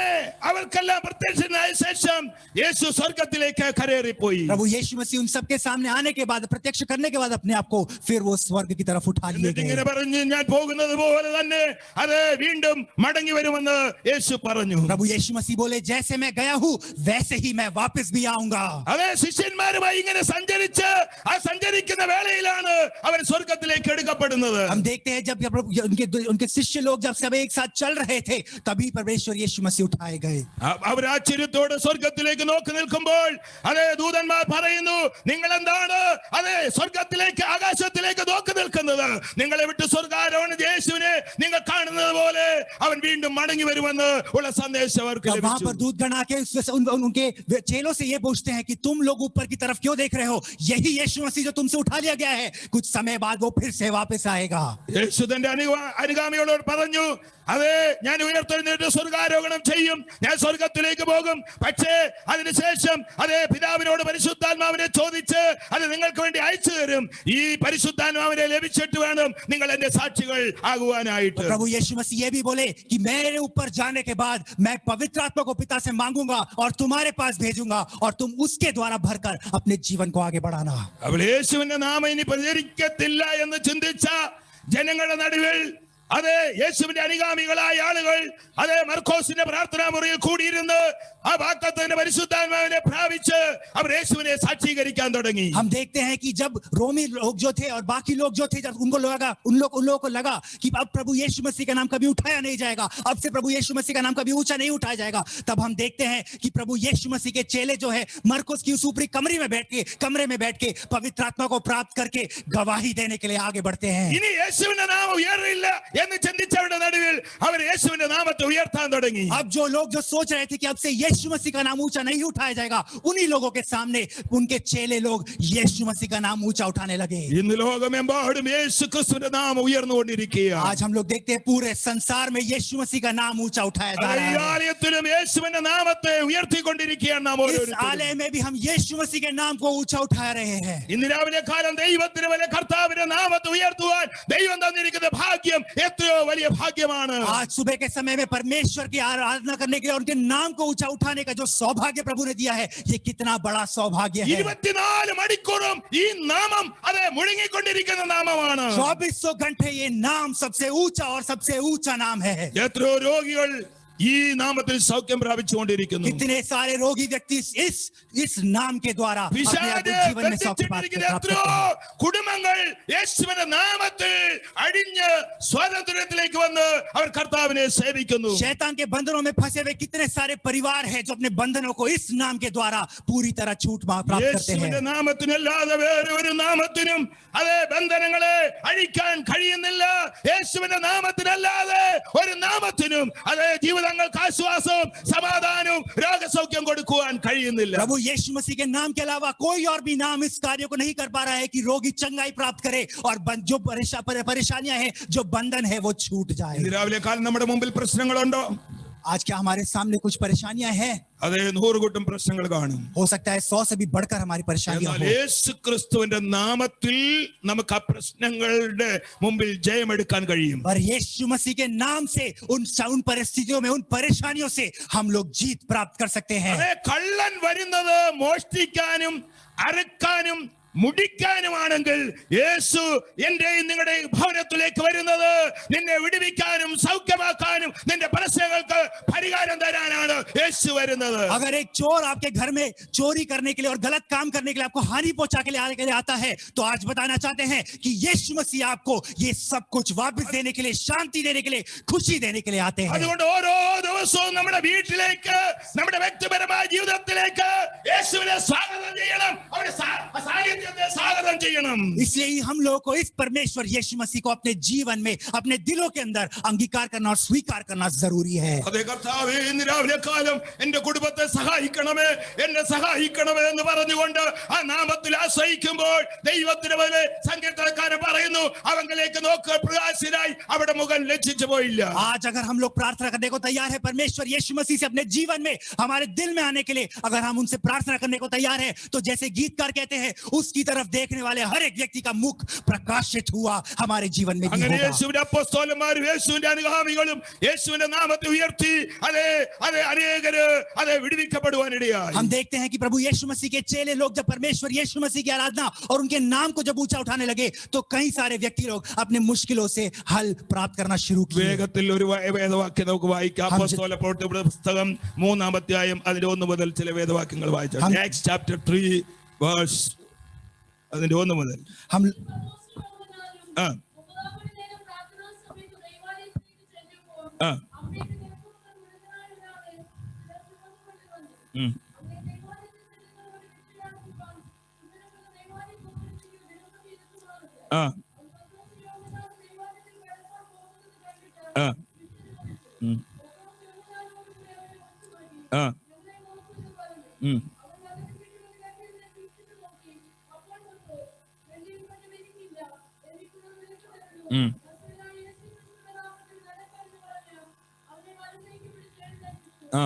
അവർക്കെല്ലാം പ്രത്യക്ഷനായ ശേഷം യേശു സ്വർഗ്ഗത്തിലേക്ക് കരേറിപ്പോയി. प्रभु यीशु मसीह उन सबके सामने आने के बाद प्रत्यक्ष करने के बाद अपने आप को फिर वो स्वर्ग की तरफ उठा लिए गए। ഇങ്ങനെ പറഞ്ഞു, ഞാൻ പോകുന്നത് പോലെ തന്നെ അത് വീണ്ടും മടങ്ങി വരുമെന്ന് യേശു പറഞ്ഞു. प्रभु यीशु मसीह बोले जैसे मैं गया हूँ वैसे ही मैं वापस भी आऊंगा। അതേ ശിഷ്യന്മാരുമായി ഇങ്ങനെ സഞ്ചരിച്ച് ആ സഞ്ചരിക്കുന്ന വേളയിലാണ് അവൻ സ്വർഗ്ഗത്തിലേക്ക് എടുക്കപ്പെടുന്നത്. हम देखते हैं जब उनके शिष्य लोग जब सब एक साथ चल रहे थे तभी परमेश्वर यीशु मसीह उठाए गए। അവർ ആശ്ചര്യത്തോടെ സ്വർഗ്ഗത്തിലേക്ക് നോക്കി നിൽക്കുമ്പോൾ അതേ ദൂതന്മാർ പറയുന്നു, നിങ്ങൾ എന്താണ് അതേ സ്വർഗ്ഗത്തിലേക്ക് ആകാശത്തിലേക്ക് നോക്കി നിൽക്കുന്നത്? നിങ്ങളെ വിട്ട് സ്വർഗ്ഗാരോഹണം യേശുവിനെ നിങ്ങൾ കാണുന്നത് പോലെ അവൻ വീണ്ടും മടങ്ങി വരുമെന്ന് ഉള്ള സന്ദേശം അവർക്ക് वहां ലഭിച്ചു. पर दूत गण आके उनके चेलों से ये पूछते हैं कि तुम लोग ऊपर की तरफ क्यों देख रहे हो? यही यीशु मसीह जो तुमसे उठा लिया गया है कुछ समय बाद वो फिर से वापस आएगा। യേശു തന്റെ അനുഗാമികളോട് പറഞ്ഞു, അതെ ഞാൻ ഉയർത്തെഴുന്നേറ്റ് സ്വർഗ്ഗാരോഹണം ചെയ്യും, ഞാൻ സ്വർഗ്ഗത്തിലേക്ക് പോകും. പക്ഷേ അതിനുശേഷം അതേ പിതാവിനോട് പരിശുദ്ധാത്മാവിനെ ചോദിച്ച് അത് നിങ്ങൾക്ക് വേണ്ടി അയച്ചു തരും. ഈ പരിശുദ്ധാത്മാവിനെ ലഭിച്ചിട്ട് വേണം നിങ്ങൾ എന്റെ സാക്ഷികൾ ആകുവാനായിട്ട്. प्रभु यीशु मसीह ये भी बोले कि मेरे ऊपर जाने के बाद मैं पवित्र आत्मा को पिता से मांगूंगा और तुम्हारे पास भेजूंगा और तुम उसके द्वारा भरकर अपने जीवन को आगे बढ़ाना। അപ്പോൾ യേശുവിന്റെ നാമം ഇനി പ്രചരിക്കത്തില്ല എന്ന് ചിന്തിച്ച ജനങ്ങളുടെ നടുവിൽ അതെ യേശുവിന്റെ അനുഗാമികളായ ആളുകൾ അതേ മർക്കോസിന്റെ പ്രാർത്ഥനാ മുറിയിൽ കൂടിയിരുന്ന് ആ വാഗ്ദത്തത്തിന്റെ പരിശുദ്ധാത്മാവിനെ പ്രാപിച്ച് അവർ യേശുവിനെ സാക്ഷീകരിക്കാൻ തുടങ്ങി. हम देखते हैं कि जब रोमी लोग जो थे और बाकी लोग जो थे जब उन लोगों को लगा कि अब प्रभु यीशु मसीह का नाम कभी उठाया नहीं जाएगा, अब से प्रभु यीशु मसीह का नाम कभी ऊंचा नहीं उठाया जाएगा, तब हम देखते हैं कि प्रभु यीशु मसीह के चेले जो है मरकुस की उस ऊपरी कमरे में बैठ के पवित्र आत्मा को प्राप्त करके गवाही देने के लिए आगे बढ़ते हैं। ഇനി യേശുവിന്റെ നാമം ഉയരില്ല എന്ന് ചിന്തിച്ചവരുടെ നടുവിൽ അവർ യേശുവിന്റെ നാമത്തെ ഉയർത്താൻ തുടങ്ങി. अब जो लोग जो सोच रहे थे कि अब से यीशु मसीह का नाम ऊंचा नहीं उठाया जाएगा उन्हीं लोगों के सामने उनके चेले लोग यीशु मसीह का नाम ऊंचा उठाने लगे। ഇന്ന് ലോകമെമ്പാടും യേശു ക്രിസ്തുവിന്റെ നാമം ഉയർന്നുകൊണ്ടിരിക്കുകയാണ്. आज हम लोग देखते हैं पूरे संसार में यीशु मसीह का नाम ऊंचा उठाया जा रहा ഈ है। ആലയത്തിലും യേശുവിന്റെ നാമത്തെ ഉയർത്തിക്കൊണ്ടിരിക്കുകയാണ് നാം इस ഓരോരുത്തരും. आलय में भी हम यीशु मसीह के नाम को ऊंचा उठा रहे हैं। ഇന്ന് രാവിലെ കാലം ദൈവത്തിന് വലിയ കർത്താവിന്റെ നാമത്തെ ഉയർത്തുവാൻ ദൈവം തന്നിരിക്കുന്ന ഭാഗ്യം എത്രയോ വലിയ ഭാഗ്യമാണ്. आज सुबह के समय में परमेश्वर की आराधना करने के लिए उनके नाम को ऊंचा उठाने का जो सौभाग्य प्रभु ने दिया है ये कितना बड़ा सौभाग्य है। 24 മണിക്കൂറും ഈ നാമം അതെ മുഴങ്ങിക്കൊണ്ടിരിക്കുന്ന നാമമാണ്. 2400 घंटे ये नाम सबसे ऊंचा और सबसे ऊंचा नाम है। എത്രയോ രോഗികൾ ഈ നാമത്തിൽ സൗഖ്യം പ്രാപിച്ചുകൊണ്ടിരിക്കുന്നു. कितने सारे रोगी व्यक्ति इस नाम के द्वारा अपने जीवन में सौख्य प्राप्त करते हैं। കുടുംബങ്ങൾ യേശുവിന്റെ നാമത്തിൽ അടിഞ്ഞ് സ്വാതന്ത്ര്യത്തിലേക്ക് വന്ന് അവർ കർത്താവിനെ സേവിക്കുന്നു. शैतान के बंधनों में फंसे हुए कितने सारे परिवार हैं जो अपने बंधनों को इस नाम के द्वारा पूरी तरह छूट प्राप्त करते യേശുവിന്റെ हैं. നാമത്തിനല്ലാതെ വേറെ ഒരു നാമത്തിനും അതേ ബന്ധനങ്ങളെ അഴിക്കാൻ കഴിയുന്നില്ല. യേശുവിന്റെ നാമത്തിനല്ലാതെ ഒരു നാമത്തിനും അതേ ജീവിതങ്ങൾക്ക് ആശ്വാസവും സമാധാനവും രോഗസൗഖ്യം കൊടുക്കുവാൻ കഴിയുന്നില്ല. प्रभु यीशु मसीह के नाम के अलावा कोई और भी नाम इस कार्य को नहीं कर पा रहा है कि रोगी चंगाई प्राप्त करे और जो परेशानियां हैं, जो बंधन है, वो छूट जाए. ഇന്ന് രാവിലെ കാലം നമ്മുടെ മുമ്പിൽ പ്രശ്നങ്ങളുണ്ടോ? आज क्या हमारे सामने कुछ परेशानियां हैं? അതേ 100 കൂട്ടം പ്രശ്നങ്ങൾ കാണും. हो सकता है 100 से भी बढ़कर हमारी परेशानियां എന്നാൽ हो. യേശു ക്രിസ്തുവിന്റെ നാമത്തിൽ നമുക്ക് ആ പ്രശ്നങ്ങളുടെ മുമ്പിൽ ജയമെടുക്കാൻ കഴിയും. और यीशु मसीह के नाम से उन परिस्थितियों में, उन परेशानियों से हम लोग जीत प्राप्त कर सकते हैं. അതേ കള്ളൻ വരുന്നത് മോഷ്ടിക്കാനും അറുക്കാനും മുടിക്കാനുമാണെങ്കിൽ യേശു എന്റെയും നിങ്ങളുടെ ഭവനത്തിലേക്ക് വരുന്നത് നിന്നെ വിടുവിക്കാനും സൗഖ്യമാക്കാനും നിന്റെ പ്രശ്നങ്ങൾക്ക് പരിഹാരം തരാനാണ് യേശു വരുന്നത്. अगर एक चोर आपके घर में चोरी करने के लिए और गलत काम करने के लिए, आपको हानि पहुंचा के लिए आता है, तो आज बताना चाहते हैं कि यीशु मसीह आपको ये सब कुछ वापस देने के लिए, शांति देने के लिए, खुशी देने के लिए आते हैं. അതുകൊണ്ട് ഓരോ ദിവസവും നമ്മുടെ വീട്ടിലേക്ക്, നമ്മുടെ വ്യക്തിപരമായ ജീവിതത്തിലേക്ക് യേശുവിനെ സ്വാഗതം ചെയ്യണം. അവരുടെ സാന്നിധ്യത്തെ സ്വാഗതം ചെയ്യണം. इसलिए ही हम लोगों को इस परमेश्वर यीशु मसीह को अपने जीवन में, अपने दिलों के अंदर अंगीकार करना और स्वीकार करना जरूरी है. അതേ കർത്താവേ, ഇന്ന് രാവിലെ കാലം എന്റെ കുടുംബത്തെ സഹായിക്കണമേ, എന്നെ സഹായിക്കണമേ എന്ന് പറഞ്ഞുകൊണ്ട് ആ നാമത്തിൽ ആശ്രയിക്കുമ്പോൾ ദൈവത്തിന് പോലെ സങ്കീർത്തനക്കാരൻ പറയുന്നു, അവങ്കിലേക്ക് നോക്കുക പ്രകാശനായി അവിടെ മുഖം ലജ്ജിച്ചു പോയില്ല. आज अगर हम लोग प्रार्थना करने को तैयार है परमेश्वर यीशु मसीह से अपने जीवन में, हमारे दिल में आने के लिए, अगर हम उनसे प्रार्थना करने को तैयार है, तो जैसे गीतकार कहते हैं, उसकी तरफ देखने वाले हर एक व्यक्ति का मुख प्रकाशित हुआ हमारे जीवन में भी അങ്ങനെ होगा. യേശുവിന്റെ അപ്പോസ്തലന്മാരും യേശുവിന്റെ അനുഗാമികളും യേശുവിന്റെ നാമത്തെ ഉയർത്തി അതേ അനേകര് അതേ വിടുവിക്കപ്പെടുവാനിടയായി. हम देखते हैं कि प्रभु यीशु मसीह के चेले लोग जब परमेश्वर यीशु मसीह की आराधना और उनके नाम को जब ऊंचा उठाने लगे, तो कई सारे व्यक्ति लोग अपने मुश्किलों से हल प्राप्त करना शुरू किए. വേഗത്തിൽ ഒരു വേദവാക്യം നമുക്ക് വായിക്കാം. അപ്പോസ്തല പ്രവൃത്തിയുടെ പുസ്തകം 3-ാം അധ്യായം അതിന്റെ 1 മുതൽ ചില വേദവാക്യങ്ങൾ വായിച്ചാൽ. Acts chapter 3 verse അതിന്റെ 1 മുതൽ. हम ആ ആ ആ ആ ആ ആ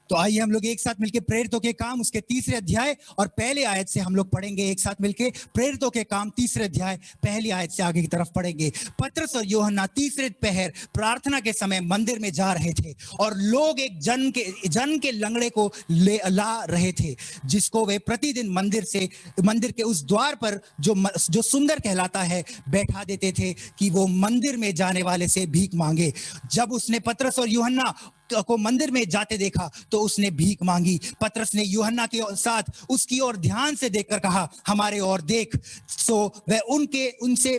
तो आइए हम लोग एक साथ मिलकर प्रेरितों के काम उसके 3रे अध्याय और पहले आयत से हम लोग पढ़ेंगे. एक साथ मिलकर प्रेरितों के काम 3रे अध्याय पहली आयत से आगे की तरफ पढ़ेंगे. पतरस और यूहन्ना तीसरे पहर प्रार्थना के समय मंदिर में जा रहे थे और लोग एक जन के लंगड़े को ला रहे थे, जिसको वे प्रतिदिन मंदिर के उस द्वार पर जो सुंदर कहलाता है बैठा देते थे कि वो मंदिर में जाने वाले से भीख मांगे. जब उसने पतरस और यूहन्ना को मंदिर में जाते देखा तो उसने भीख मांगी. पतरस ने यूहन्ना के साथ उसकी ओर ध्यान से देखकर कहा, हमारे ओर देख. सो वह उनसे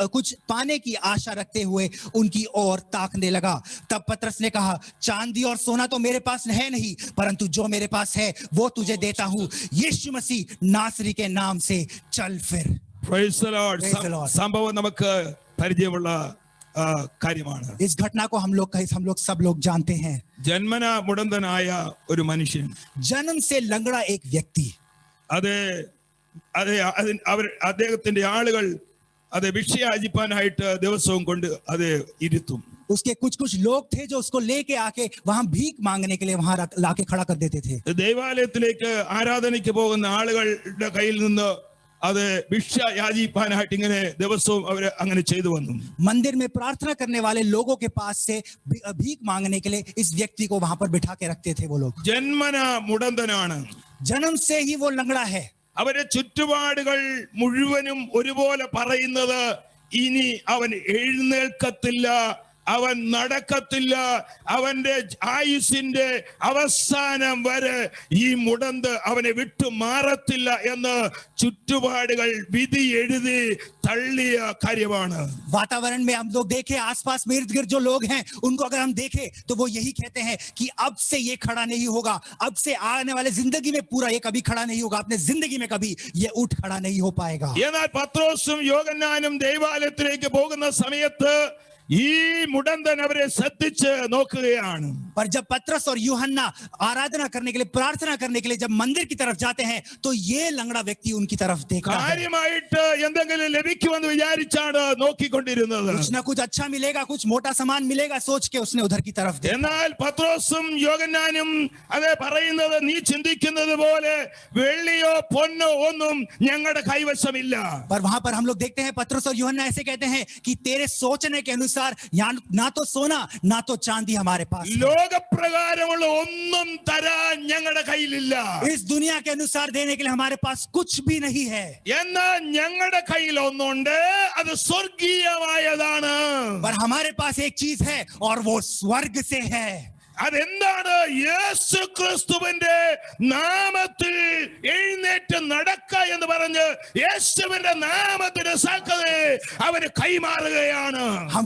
कुछ पाने की आशा रखते हुए उनकी ओर ताकने लगा. तब पतरस ने कहा, चांदी और सोना तो मेरे पास है नहीं, परंतु जो मेरे पास है वो तुझे देता हूं. यीशु मसीह नासरी के नाम से चल फिर. Praise the Lord. Praise the Lord. സംഭവം നമുക്ക് പരിചയമുള്ള കാര്യമാണ്. इस घटना को हम लोग सब लोग जानते हैं. ജന്മന മുടന്തനായ ഒരു മനുഷ്യൻ, जन्म से लंगड़ा एक व्यक्ति, അദ്ദേഹത്തിന്റെ ആളുകൾ ഭിക്ഷയാചിപ്പാനായിട്ട് ദിവസവും കൊണ്ട് ഇരുത്തും. उसके कुछ लोग थे जो उसको लेके आके वहां भीख मांगने के लिए वहां लाके खड़ा कर देते थे. ദേവാലയത്തിലേക്ക് ആരാധനയ്ക്ക് പോകുന്ന ആളുകളുടെ കയ്യിൽ നിന്ന് ഭിക്ഷ യാചിപ്പാനായിട്ട് ഇങ്ങനെ ദിവസവും അവർ അങ്ങനെ ചെയ്തു വന്നു. मंदिर में प्रार्थना करने वाले लोगों के पास से भीख मांगने के लिए इस व्यक्ति को वहां पर बिठा के रखते थे वो लोग. ജന്മന മുടന്തനാണ്. जन्म से ही वो लंगड़ा है. അവരുടെ ചുറ്റുപാടുകൾ മുഴുവനും ഒരുപോലെ പറയുന്നത് ഇനി അവൻ എഴുന്നേൽക്കത്തില്ല അവൻ നടക്കത്തില്ല, അവന്റെ ആയുസിന്റെ അവസാനം വരെ ഈ മുടന്ത് അവനെ വിട്ടു മാറത്തില്ല എന്ന് ചുറ്റുപാടുകൾ വിധി എഴുതി തള്ളിയ കാര്യമാണ്. वातावरण में हम लोग देखें, आसपास इर्द गिर्द जो लोग हैं उनको अगर हम देखें तो वो यही कहते हैं कि अब से ये खड़ा नहीं होगा, अब से आने वाले जिंदगी में पूरा ये कभी खड़ा नहीं होगा, अपने जिंदगी में कभी ये उठ खड़ा नहीं हो पाएगा. എന്നാൽ പത്രോസും യോഹന്നാനും ദൈവാലയത്തിലേക്ക് പോകുന്ന സമയത്ത് ഈ മുടന്തൻ അവരെ ശ്രദ്ധിച്ച് നോക്കുകയാണ്. पर जब पतरस और यूहन्ना आराधना करने के लिए, प्रार्थना करने के लिए जब मंदिर की तरफ जाते हैं तो ये लंगड़ा व्यक्ति उनकी तरफ देखता है. കാര്യമായിട്ട് എന്തെങ്കിലും ലഭിക്കുമെന്ന് വിചാരിച്ചാണ് നോക്കിക്കൊണ്ടിരുന്നത്. कुछ ना कुछ अच्छा मिलेगा, कुछ मोटा सामान मिलेगा सोच के उसने उधर की तरफ देखा. എന്നാൽ പത്രോസും യോഹന്നാനും അതേ പറയുന്നത്, നീ ചിന്തിക്കുന്നത് പോലെ വെള്ളിയോ പൊന്നോ ഒന്നും ഞങ്ങളുടെ കൈവശമില്ല. पर वहां पर हम लोग देखते हैं पतरस और यूहन्ना ऐसे कहते हैं कि तेरे सोचने के अनुसार ना तो सोना ना तो चांदी हमारे पास है. ലോകപ്രകാരമുള്ള ഒന്നും തരാൻ ഞങ്ങളുടെ കയ്യിലില്ല. इस दुनिया के अनुसार देने के लिए हमारे पास कुछ भी नहीं है. എന്നാൽ ഞങ്ങളുടെ കയ്യിൽ ഒന്നുണ്ട്, അത് സ്വർഗീയമായതാണ്. पर हमारे पास एक चीज है और वो स्वर्ग से है. അതെന്താണ്? യേശു ക്രിസ്തുവിന്റെ നാമത്തിൽ എഴുന്നേറ്റ് നടക്ക എന്ന് പറഞ്ഞ് യേശുവിന്റെ നാമത്തിന് സകലേ അവന് കൈമാറുകയാണ്. हम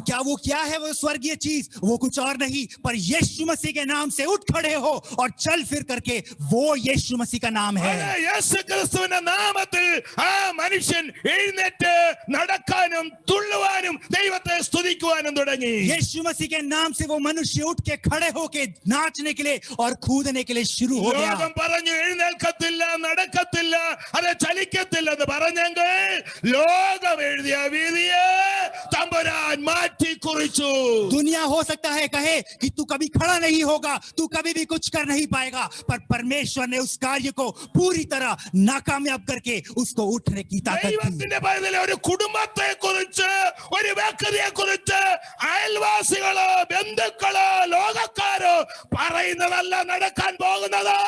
क्या है वो स्वर्गीय चीज? वो कुछ और नहीं पर यीशु मसीह के नाम से उठ खड़े हो और चल फिर करके, वो यीशु मसीह का नाम है. യേശു ക്രിസ്തുവിന്റെ നാമത്തിൽ ആ മനുഷ്യൻ എഴുന്നേറ്റ് നടക്കാനും തുള്ളുവാനും ദൈവത്തെ സ്തുതിക്കുവാനും തുടങ്ങി. यीशु मसीह के नाम से वो मनुष्य उठ के खड़े होके नाचने के लिए और कूदने के लिए शुरू हो गया. ലോകം പറഞ്ഞു എഴുന്നേൽക്കത്തില്ല, നടക്കത്തില്ല, അത് ചലിക്കത്തില്ല എന്ന് പറഞ്ഞെങ്കിൽ ലോകം എഴുതിയ വിധിയെ തമ്പുരാൻ മാറ്റി കുറിച്ചു. दुनिया हो सकता है कहे कि तू कभी खड़ा नहीं होगा, तू कभी भी कुछ कर नहीं पाएगा, पर परमेश्वर ने उस कार्य को पूरी तरह नाकामयाब करके उसको उठने की ताकत दी. ദൈവത്തിന്റെ പൈതലെ, ഒരു കുടുംബത്തെ കുറിച്ച്, ഒരു വ്യക്തിയെ കുറിച്ച് അയൽവാസികളോ ബന്ധുക്കളോ ലോകക്കാരോ പറയുന്നതല്ല നടക്കാൻ പോകുന്നത്.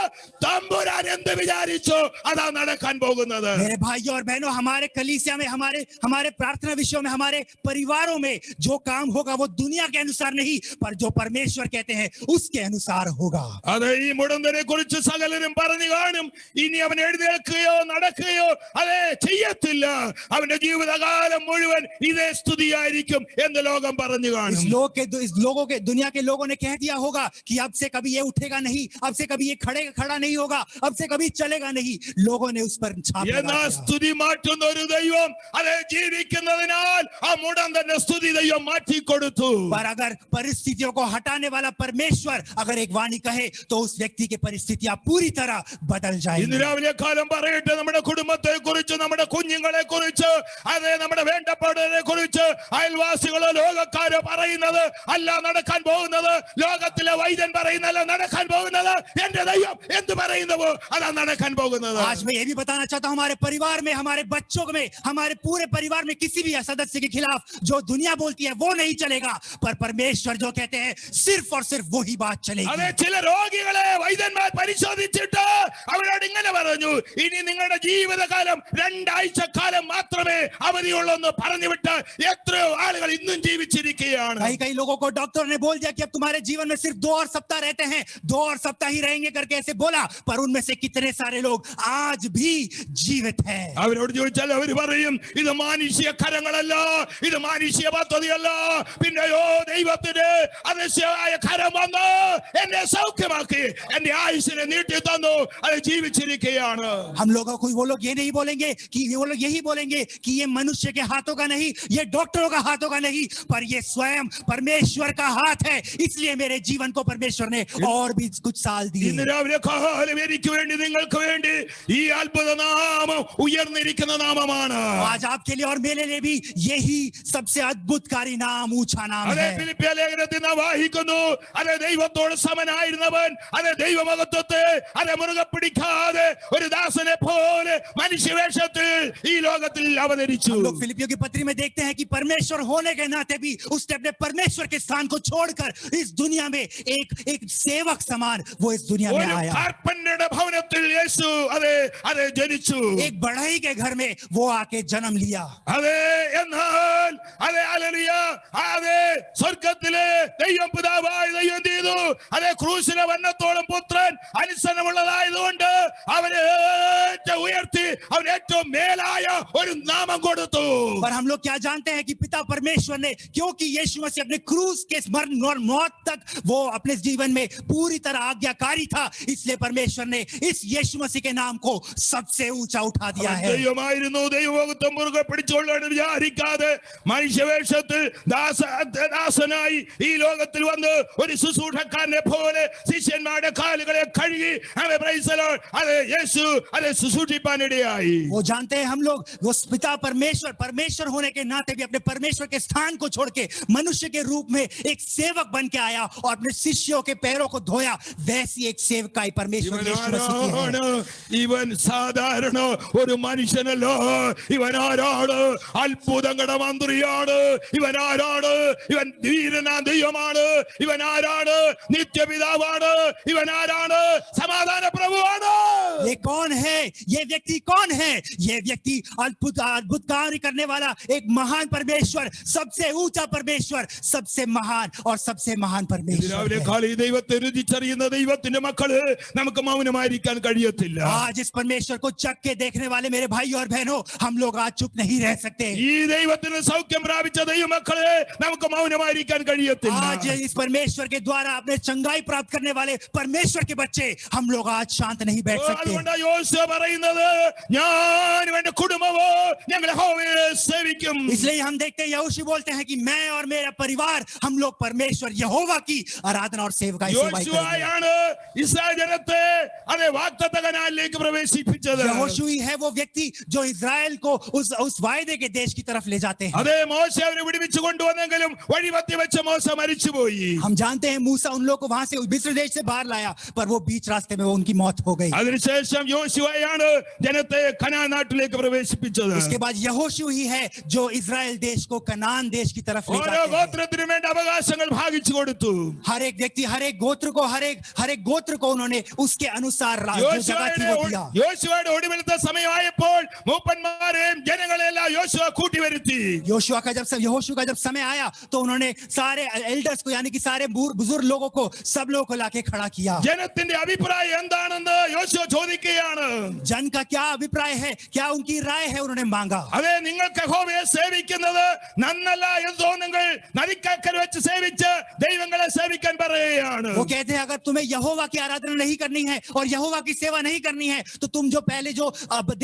തമ്പുരാൻ എന്ത് വിചാരിച്ചു അതാ നടക്കാൻ പോകുന്നത്. मेरे भाइयों और बहनों, हमारे कलीसिया में, हमारे प्रार्थना विषयों में, हमारे परिवारों में जो काम होगा वो दुनिया के अनुसार नहीं पर जो परमेश्वर कहते हैं उसके अनुसार होगा. അത് ഈ മുടന്തനെ കുറിച്ച് സകലരും പറഞ്ഞു കാണും. ഇനി അവൻ എഴുന്നേൽക്കുകയോ നടക്കുകയോ അതെ ചെയ്യത്തില്ല, അവന്റെ ജീവിതകാലം മുഴുവൻ ഇതേ സ്തുതിയായിരിക്കും എന്ന് ലോകം പറഞ്ഞു കാണും. दुनिया के लोगों ने कह दिया होगा कि अब से कभी ये उठेगा नहीं, अब से कभी ये खड़ा नहीं होगा, अब से कभी चलेगा नहीं. लोगों ने उस पर छाप എന്നാൽ लगाया. സ്തുതി മാറ്റുന്ന ഒരു ദൈവം അതെ ജീവിക്കുന്നതിനാൽ ആ മുടന്തന്റെ സ്തുതി ദൈവം മാറ്റിക്കൊടുത്തു. पर अगर परिस्थितियों को हटाने वाला परमेश्वर अगर एक वाणी कहे तो उस व्यक्ति की परिस्थितियां पूरी तरह बदल ഇന്ന് जाएंगी. രാവിലെ കാലം പറയട്ടെ, നമ്മുടെ കുടുംബത്തെ കുറിച്ച്, നമ്മുടെ കുഞ്ഞുങ്ങളെ കുറിച്ച്, അതെ നമ്മുടെ വേണ്ടപ്പെട്ടവരെ കുറിച്ച് അയൽവാസികളോ ലോകക്കാരോ പറയുന്നത് അല്ല നടക്കാൻ പോകുന്നത്. ലോകത്തിലെ വൈദ്യൻ പറയുന്നല്ല നടക്കാൻ പോകുന്നത്. എന്റെ ദൈവം എന്ത് പറയുന്നവോ അതാ നടക്കാൻ പോകുന്നത്. आज मैं ये भी बताना चाहता हूं, हमारे परिवार में, हमारे बच्चों में, हमारे पूरे परिवार में किसी भी सदस्य के खिलाफ जो दुनिया बोलती है वो नहीं चलेगा, पर परमेश्वर जो कहते हैं सिर्फ और सिर्फ वही बात चलेगी. അതെ, ചില രോഗികളെ വൈദ്യന്മാർ പരിശോധിച്ചിട്ട് അവരോട് ഇങ്ങനെ പറഞ്ഞു, ഇനി നിങ്ങളുടെ ജീവിതകാലം 2 ആഴ്ചക്കാലം മാത്രമേ അവധിയുള്ളൂ പറഞ്ഞുവിട്ട് എത്രയോ ആളുകൾ ഇന്നും ജീവിച്ചിരിക്കുകയാണ്. कई लोगों को डॉक्टर ने बोल दिया कि अब तुम्हारे जीवन में सिर्फ 2 और सप्ताह रहते हैं, 2 और सप्ताह ही रहेंगे करके ऐसे बोला, पर उनमें से कितने सारे लोग आज भी जीवित हैं. അവരോട് ചോദിച്ചാൽ അവർ പറയും, ഇത് മാനുഷിക കരങ്ങളല്ല, ഇത് മാനുഷിക പദ്ധതിയല്ല, പിന്നെയോ ദൈവത്തിന്റെ അതിശയമായ കരം വന്ന് എന്നെ സൗഖ്യമാക്കി എന്റെ ആയുസ്സിനെ നീട്ടി തന്നു, അത് ജീവിച്ചിരിക്കുകയാണ്. हम लोगों को वो लोग ये नहीं बोलेंगे कि वो लोग यही बोलेंगे कि ये मनुष्य के हाथों का नहीं, ये डॉक्टरों का हाथों का नहीं, पर ये स्वयं परमेश्वर का हाथ है. इसलिए मेरे जीवन को परमेश्वर ने और भी कुछ साल दिए. ഇന്ന് രാവിലെ കാലം എനിക്ക് വേണ്ടി നിങ്ങൾക്ക് വേണ്ടി ഈ അത്ഭുത നാമം ഉയർന്നിരിക്കുന്ന നാമമാണ്. आज आपके लिए और मेरे लिए भी यही सबसे अद्भुतकारी नाम, ऊंचा नाम അതെ, है. ഫിലിപ്പിയ ലേഖനത്തിൽ നാം വായിക്കുന്നു, അതെ ദൈവത്തോട് സമനായിരുന്നവൻ അതെ ദൈവമഹത്വത്തെ അതെ മുറുകെ പിടിക്കാതെ ഒരു ദാസനെ പോലെ മനുഷ്യവേഷത്തിൽ ഈ ലോകത്തിൽ അവതരിച്ചു. हम लोग फिलिपियों की पत्री में देखते हैं कि परमेश्वर होने के नाते भी उसने अपने परमेश्वर के स्थान को छोड़कर इस दुनिया में एक सेवक समान वो इस दुनिया में ഒരു आया. കാർപ്പന്യരുടെ ഭവനത്തിൽ യേശു അതെ ജനിച്ചു. एक बढ़ई के घर में वो आके जन्म लिया. അതെ എന്നാൽ ഹല്ലേലൂയ സ്വർഗ്ഗത്തിലെ ദൈവം പിതാവായ ദൈവം എന്ത് ചെയ്തു? ക്രൂശിലെ വന്നത്തോളം പുത്രൻ അനുസരണമുള്ളതായതുകൊണ്ട് അവനെ ഉയർത്തി അവൻ ഏറ്റവും മേലായ ഒരു നാമം കൊടുത്തു. पर हम लोग क्या जानते हैं कि पिता परमेश्वर ने, क्योंकि यीशु मसीह अपने क्रूस के मरण और मौत तक वो अपने जीवन में पूरी तरह आज्ञाकारी था, इसलिए परमेश्वर ने इस यीशु मसीह के नाम को सबसे ऊंचा उठा दिया है. ദൈവമായിരുന്നു, ദൈവഭക്തം മുറുകെ പിടിച്ചുകൊള്ളാൻ വിചാരിക്കാതെ മനുഷ്യവേഷത്തിൽ ദാസനായി ഈ ലോകത്തിൽ വന്ന് ഒരു ശുശ്രൂഷക്കാരനെ പോലെ ശിഷ്യന്മാരുടെ കാലുകളെ കഴുകി യേശു ശുശ്രൂഷിപ്പാനിടയായി. वो जानते हैं हम लोग वो पिता परमेश्वर होने के नाते भी अपने परमेश्वर के स्थान को छोड़ के मनुष्य के रूप में एक सेवक बन के आया और अपने शिष्यों के पैरों को धोया. वैसी एक सेवकाई परमेश्वर यीशु मसीह की है. ഇവൻ സാധാരണ ഒരു മനുഷ്യനല്ല. ഇവൻ ആരാണ്? അത്ഭുതങ്ങളുടെ മന്ത്രിയാണ്. ഇവൻ ആരാണ്? ഇവൻ ധീരനാ ദൈവമാണ്. ഇവൻ ആരാണ്? നിത്യപിതാവാണ്. ഇവൻ ആരാണ്? സമാധാന പ്രഭുവാണ്. ये कौन है? ये व्यक्ति कौन है? ये व्यक्ति अद्भुत कार्य करने वाला एक महान परमेश्वर, सबसे ऊंचा परमेश्वर, सबसे महान और सबसे महान परमेश्वर രാവിലെ है. കാലി ദൈവത്തെ രുചിച്ചറിയുന്ന ദൈവത്തിന്റെ മക്കള് നമുക്ക് മൗനമായിരിക്കാൻ കഴിയത്തില്ല. आज इस परमेश्वर को चख के देखने वाले मेरे भाई और बहनों, हम लोग आज चुप नहीं रह सकते. ഈ ദൈവത്തിന് സൗഖ്യം പ്രാപിച്ച ദൈവമക്കളെ നമുക്ക് മൗനമായിരിക്കാൻ കഴിയത്തില്ല. आज इस परमेश्वर के द्वारा अपने चंगाई प्राप्त करने वाले परमेश्वर के बच्चे, हम लोग आज शांत नहीं बैठ सकते. അതുകൊണ്ട് യോശുവ പറയുന്നത്, ഞാനും എന്റെ കുടുംബവും ഞങ്ങൾ യഹോവയെ സേവിക്കും. इसलिए हम देखते हैं यहोशू बोलते हैं कि मैं और मेरा परिवार, हम लोग परमेश्वर यहोवा की आराधना और सेवकाई करेंगे. യോശുവയാണ് ഇസ്രായേൽ ജനത്തെ വാഗ്ദത്ത കനാനിലേക്ക് പ്രവേശിപ്പിച്ചത്. यहोशू ही है वो व्यक्ति जो इजराइल को उस वायदे के देश की तरफ ले जाते हैं. അതേ മോശെ അവരെ വിടുവിച്ചു കൊണ്ടുവന്നെങ്കിലും വഴിമധ്യ വെച്ച മോശ മരിച്ചുപോയി. हम जानते हैं मूसा उन लोगों को वहां से मिस्र देश से बाहर लाया, पर वो बीच रास्ते में उनकी मौत हो गई. അതിനുശേഷം യോശുവയാണ് ജനത്തെ കനാൻ നാട്ടിലേക്ക് പ്രവേശിപ്പിച്ചത്. इसके बाद यहोशू ही है जो इजराइल देश को कनान देश की तरफ ले ഓരോ जाते हैं. ഗോത്രത്തിനും വേണ്ട അവകാശങ്ങൾ ഭാഗിച്ചു കൊടുത്തു. हर एक व्यक्ति, हर एक गोत्र को उन्होंने उसके अनुसार जगह थी वो दिया. യോശുവയുടെ ഒടുവിലത്തെ സമയമായപ്പോൾ മൂപ്പന്മാരെയും ജനങ്ങളെല്ലാം യോശുവ കൂട്ടി വരുത്തി. यहोशू का जब समय आया तो उन्होंने सारे एल्डर्स को, यानी कि सारे बुजुर्ग लोगों को, सब लोगों को लाके खड़ा किया. ജനത്തിന്റെ അഭിപ്രായം എന്താണെന്ന് യോശുവ ചോദിക്കുകയാണ്. जन का क्या अभिप्राय है, क्या उनकी राय है, उन्होंने मांगा. അതെ, നിങ്ങൾക്ക് യഹോവയെ സേവിക്കുന്നത് നന്നല്ല എന്ന് തോന്നുമെങ്കിൽ നദിക്കക്കരെ വെച്ച് സേവിച്ച് ദൈവങ്ങളെ സേവിക്കാൻ പറയുകയാണ്. वो कहते हैं अगर तुम्हें यहोवा की आराधना नहीं करनी है और यहोवा की सेवा नहीं करनी है तो तुम जो पहले जो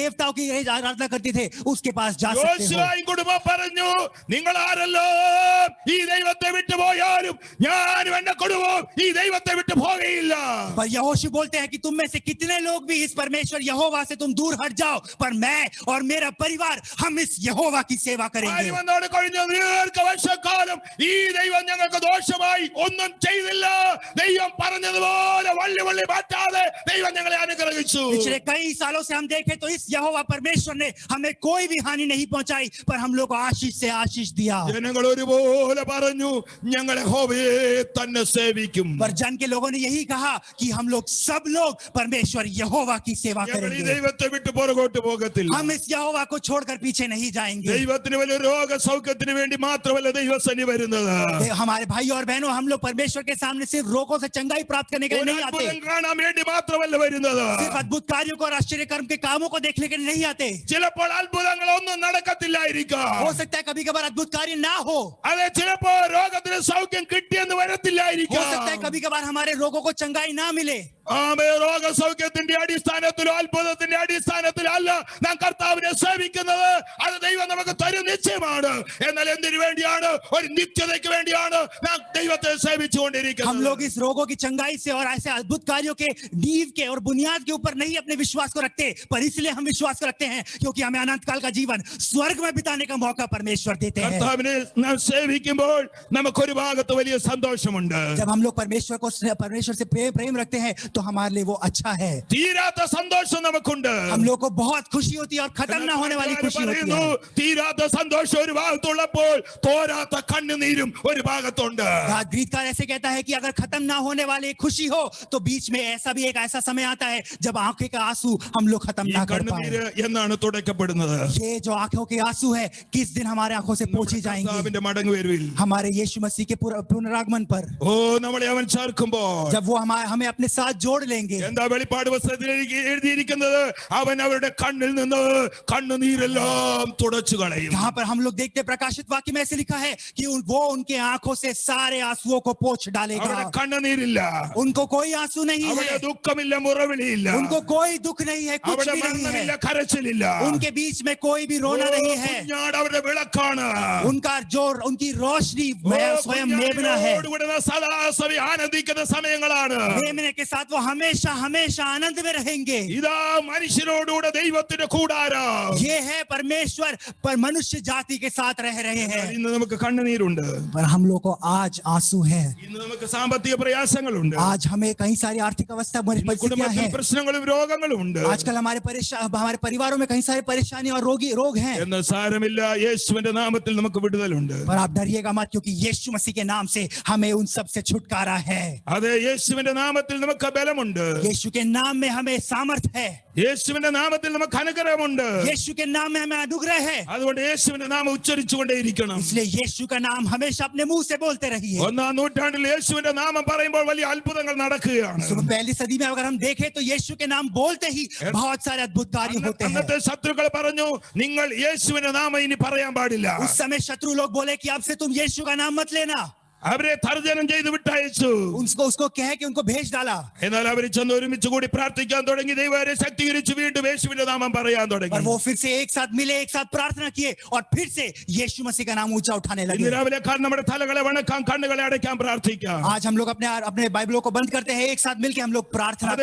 देवताओं की आराधना करते थे उसके पास जा सकते हो. യോശുവയും കുടുംബം പറഞ്ഞു, നിങ്ങൾ ആരല്ലോ ഈ ദൈവത്തെ വിട്ടു പോയാലും ഞാനും എന്റെ കുടുംബവും ഈ ദൈവത്തെ വിട്ടു പോകയില്ല. पर यहोशू बोलते हैं कि तुम में से कितने लोग भी इस परमेश्वर यहोवा से तुम दूर हट जाओ, पर मैं और मेरा परिवार हम इस यहोवा की सेवा करेंगे. ആര്യവന്നോട് കഴിഞ്ഞ ദീർഘവർഷക്കാലം ഈ ദൈവം ഞങ്ങൾക്ക് ദോഷമായി ഒന്നും ചെയ്തില്ല. ദൈവം പറഞ്ഞതുപോലെ വള്ളി മാറ്റാതെ ദൈവം ഞങ്ങളെ അനുഗ്രഹിച്ചു. पिछले कई सालों से हम देखें तो इस यहोवा परमेश्वर ने हमें कोई भी हानि नहीं पहुंचाई, पर हम लोग को आशीष से आशीष दिया. ജനങ്ങൾ ഒരുപോലെ പറഞ്ഞു, ഞങ്ങൾ യഹോവയെ തന്നെ സേവിക്കും. पर जन के लोगों ने यही कहा कि हम लोग सब लोग परमेश्वर यहोवा की सेवा ഞങ്ങൾ ഈ करेंगे. ദൈവത്തെ വിട്ടു പുറകോട്ട് പോകത്തില്ല. हम इस यहोवा को छोड़कर पीछे नहीं जाएंगे. ദൈവത്തിന് വലിയ രോഗസൗഖ്യത്തിന് വേണ്ടി മാത്രമല്ല ദൈവസന്നി വരുന്നത്. हमारे भाई और बहनों, हम लोग परमेश्वर के सामने सिर्फ रोगों से चंगाई प्राप्त करने के लिए नहीं आते, അത്ഭുതം കാണാൻ വേണ്ടി മാത്രമല്ല വരുന്നത്. सिर्फ अद्भुत कार्यों को और आश्चर्य कर्म के कामों को देखने के लिए नहीं आते. ചിലപ്പോൾ അത്ഭുതങ്ങളൊന്നും നടക്കത്തില്ലായിരിക്കാം. हो सकता है कभी कभार अद्भुत कार्य ना हो. അതെ, ചിലപ്പോൾ രോഗത്തിന് സൗഖ്യം കിട്ടിയെന്ന് हो വരത്തില്ലായിരിക്കാം. सकता है कभी कभार हमारे रोगों को चंगाई ना मिले. രോഗസൗഖ്യത്തിന്റെ അടിസ്ഥാനത്തിലോ അത്ഭുതത്തിന്റെ അടിസ്ഥാനത്തിലോ അല്ല നാം കർത്താവിനെ കർത്താവിനെ സേവിക്കുന്നത് അത് ദൈവം നമുക്ക് തരും നിശ്ചയമാണ്. എന്നാൽ എന്തിനു വേണ്ടിയാണ്? ഒരു നിത്യതയ്ക്ക് വേണ്ടിയാണ് നാം ദൈവത്തെ हम സേവിച്ചുകൊണ്ടിരിക്കുന്നത്. लोग इस रोगों की चंगाई से और ऐसे अद्भुत कार्यों के नींव के और बुनियाद के ऊपर नहीं अपने विश्वास को रखते, पर इसलिए हम विश्वास को रखते हैं क्योंकि हमें अनंत काल का जीवन स्वर्ग में बिताने का मौका परमेश्वर देते हैं। കർത്താവിനെ നാം സേവിക്കുമ്പോൾ നമുക്കൊരു ഭാഗത്ത് വലിയ സന്തോഷമുണ്ട്. जब हम लोग परमेश्वर से प्रेम रखते हैं तो हमारे लिए वो अच्छा है। തീരാത്ത സന്തോഷം നമുക്കുണ്ട്. हम लोग को बहुत खुशी होती है और खत्म ना होने वाली खुशी होती പറയുന്നു, है। തീരാത്ത സന്തോഷം ഒരു ഭാഗത്തുള്ളപ്പോൾ തോരാത്ത കണ്ണുനീരും ഒരു ഭാഗത്തുണ്ട്. गीतकार ऐसे कहता है कि अगर खत्म ना होने वाली खुशी हो तो बीच में ऐसा भी एक ऐसा समय आता है जब आंखें का आंसू हम लोग खत्म ഈ ना कर കണ്ണുനീര് पाए। എന്നാണ് തുടയ്ക്കപ്പെടുന്നത്? ये जो आंखों के आंसू है किस दिन हमारे आंखों से पोंछी जाएंगे? കർത്താവിന്റെ മടങ്ങുവരവിൽ हमारे यीशु मसीह के पुनरागमन पर, ഓ നമ്മളെ അവൻ ചേർക്കുമ്പോൾ जब वो हमें अपने साथ जोड़ लेंगे। എന്താ വെളിപ്പാട് പുസ്തകത്തിൽ എഴുതിയിരിക്കുന്നത്? അവൻ അവരുടെ കണ്ണിൽ നിന്ന് കണ്ണുനീരെല്ലാം തുടച്ചു കളയും. यहाँ पर हम लोग देखते प्रकाशित वाक्य में ऐसे लिखा है कि वो उनके आंखों से सारे आंसुओं को पोंछ അവിടെ डालेगा। കണ്ണുനീരില്ല, उनको कोई आंसू नहीं അവിടെ है, ദുഃഖമില്ല, മുറവിളിയില്ല, उनको कोई दुख नहीं है, कुछ അവിടെ भी नहीं മരണമില്ല, है, കരച്ചിലില്ല. उनके बीच में कोई भी रोना नहीं है। കുഞ്ഞാട് അവരുടെ വിളക്കാണ്. उनका जोर, उनकी रोशनी स्वयं मेमना है। കുഞ്ഞാടിനോടുകൂടെ സദാസമയം ആനന്ദിക്കുന്ന സമയങ്ങളാണ്. मेमने के साथ वो हमेशा हमेशा आनंद में रहेंगे। ഇതാ മനുഷ്യരോടുകൂടെ ദൈവത്തിന്റെ കൂടാരം. ये है परमेश्वर पर मनुष्य जाति के साथ रह रहे हैं। ഇന്ന് നമുക്ക് കണ്ണുനീരുണ്ട്, पर हम लोग को आज आंसू है। ഇന്ന് നമുക്ക് സാമ്പത്തിക പ്രയാസങ്ങളുണ്ട്, आज हमें कई सारी आर्थिक अवस्था परिस्थितियां കുടുംബത്തിൽ हैं। പ്രശ്നങ്ങളും രോഗങ്ങളും ഉണ്ട്. आजकल हमारे परिवारों में कई सारी परेशानी और रोग हैं। എന്ന് സാരമില്ല, യേശുവിന്റെ നാമത്തിൽ നമുക്ക് വിടുതലുണ്ട്. पर आप डरिएगा मत क्योंकि यीशु मसीह के नाम से हमें उन सब से छुटकारा है। അതെ, യേശുവിന്റെ നാമത്തിൽ നമുക്ക് ബലമുണ്ട്. यीशु के नाम में हमें सामर्थ है। യേശുവിന്റെ നാമത്തിൽ നമുക്ക് അനുഗ്രഹമുണ്ട്. यीशु के नाम में हमें अनुग्रह है। അതുകൊണ്ട് യേശുവിന്റെ നാമം ഉച്ചരിച്ചുകൊണ്ടേയിരിക്കണം. इसलिए यीशु का नाम हमेशा अपने मुंह से बोलते रहिए। ഒന്നാം നൂറ്റാണ്ടിൽ യേശുവിന്റെ നാമം പറയുമ്പോൾ വലിയ അത്ഭുതങ്ങൾ നടക്കുകയാണ്. पहली सदी में अगर हम देखें तो यीशु के नाम बोलते ही बहुत सारे अद्भुत कार्य होते हैं। അന്നത്തെ ശത്രുക്കൾ പറഞ്ഞു, നിങ്ങൾ യേശുവിന്റെ നാമം ഇനി പറയാൻ പാടില്ല. उस समय शत्रु लोग बोले कि अब से तुम यीशु का नाम मत लेना। അവരെ തർജ്ജനം ചെയ്ത് വിട്ടയച്ചു. उसको कह के उनको भेज डाला। എന്നാൽ അവർ ചെന്ന് ഒരുമിച്ച് കൂടി പ്രാർത്ഥിക്കാൻ തുടങ്ങി. ദൈവം അവരെ ശക്തീകരിച്ച് വീണ്ടും യേശുവിന്റെ നാമം പറയാൻ തുടങ്ങി. और वो फिर से एक साथ मिले, एक साथ प्रार्थना किए और फिर से यीशु मसीह का नाम ऊंचा उठाने ഇന്ന് लगे। രാവിലെ നമ്മുടെ തലകളെ വണക്കാം, കണ്ണുകളെ അടയ്ക്കാൻ പ്രാർത്ഥിക്കാം. आज हम लोग अपने बाइबलों को बंद करते हैं, एक साथ मिलकर हम लोग प्रार्थना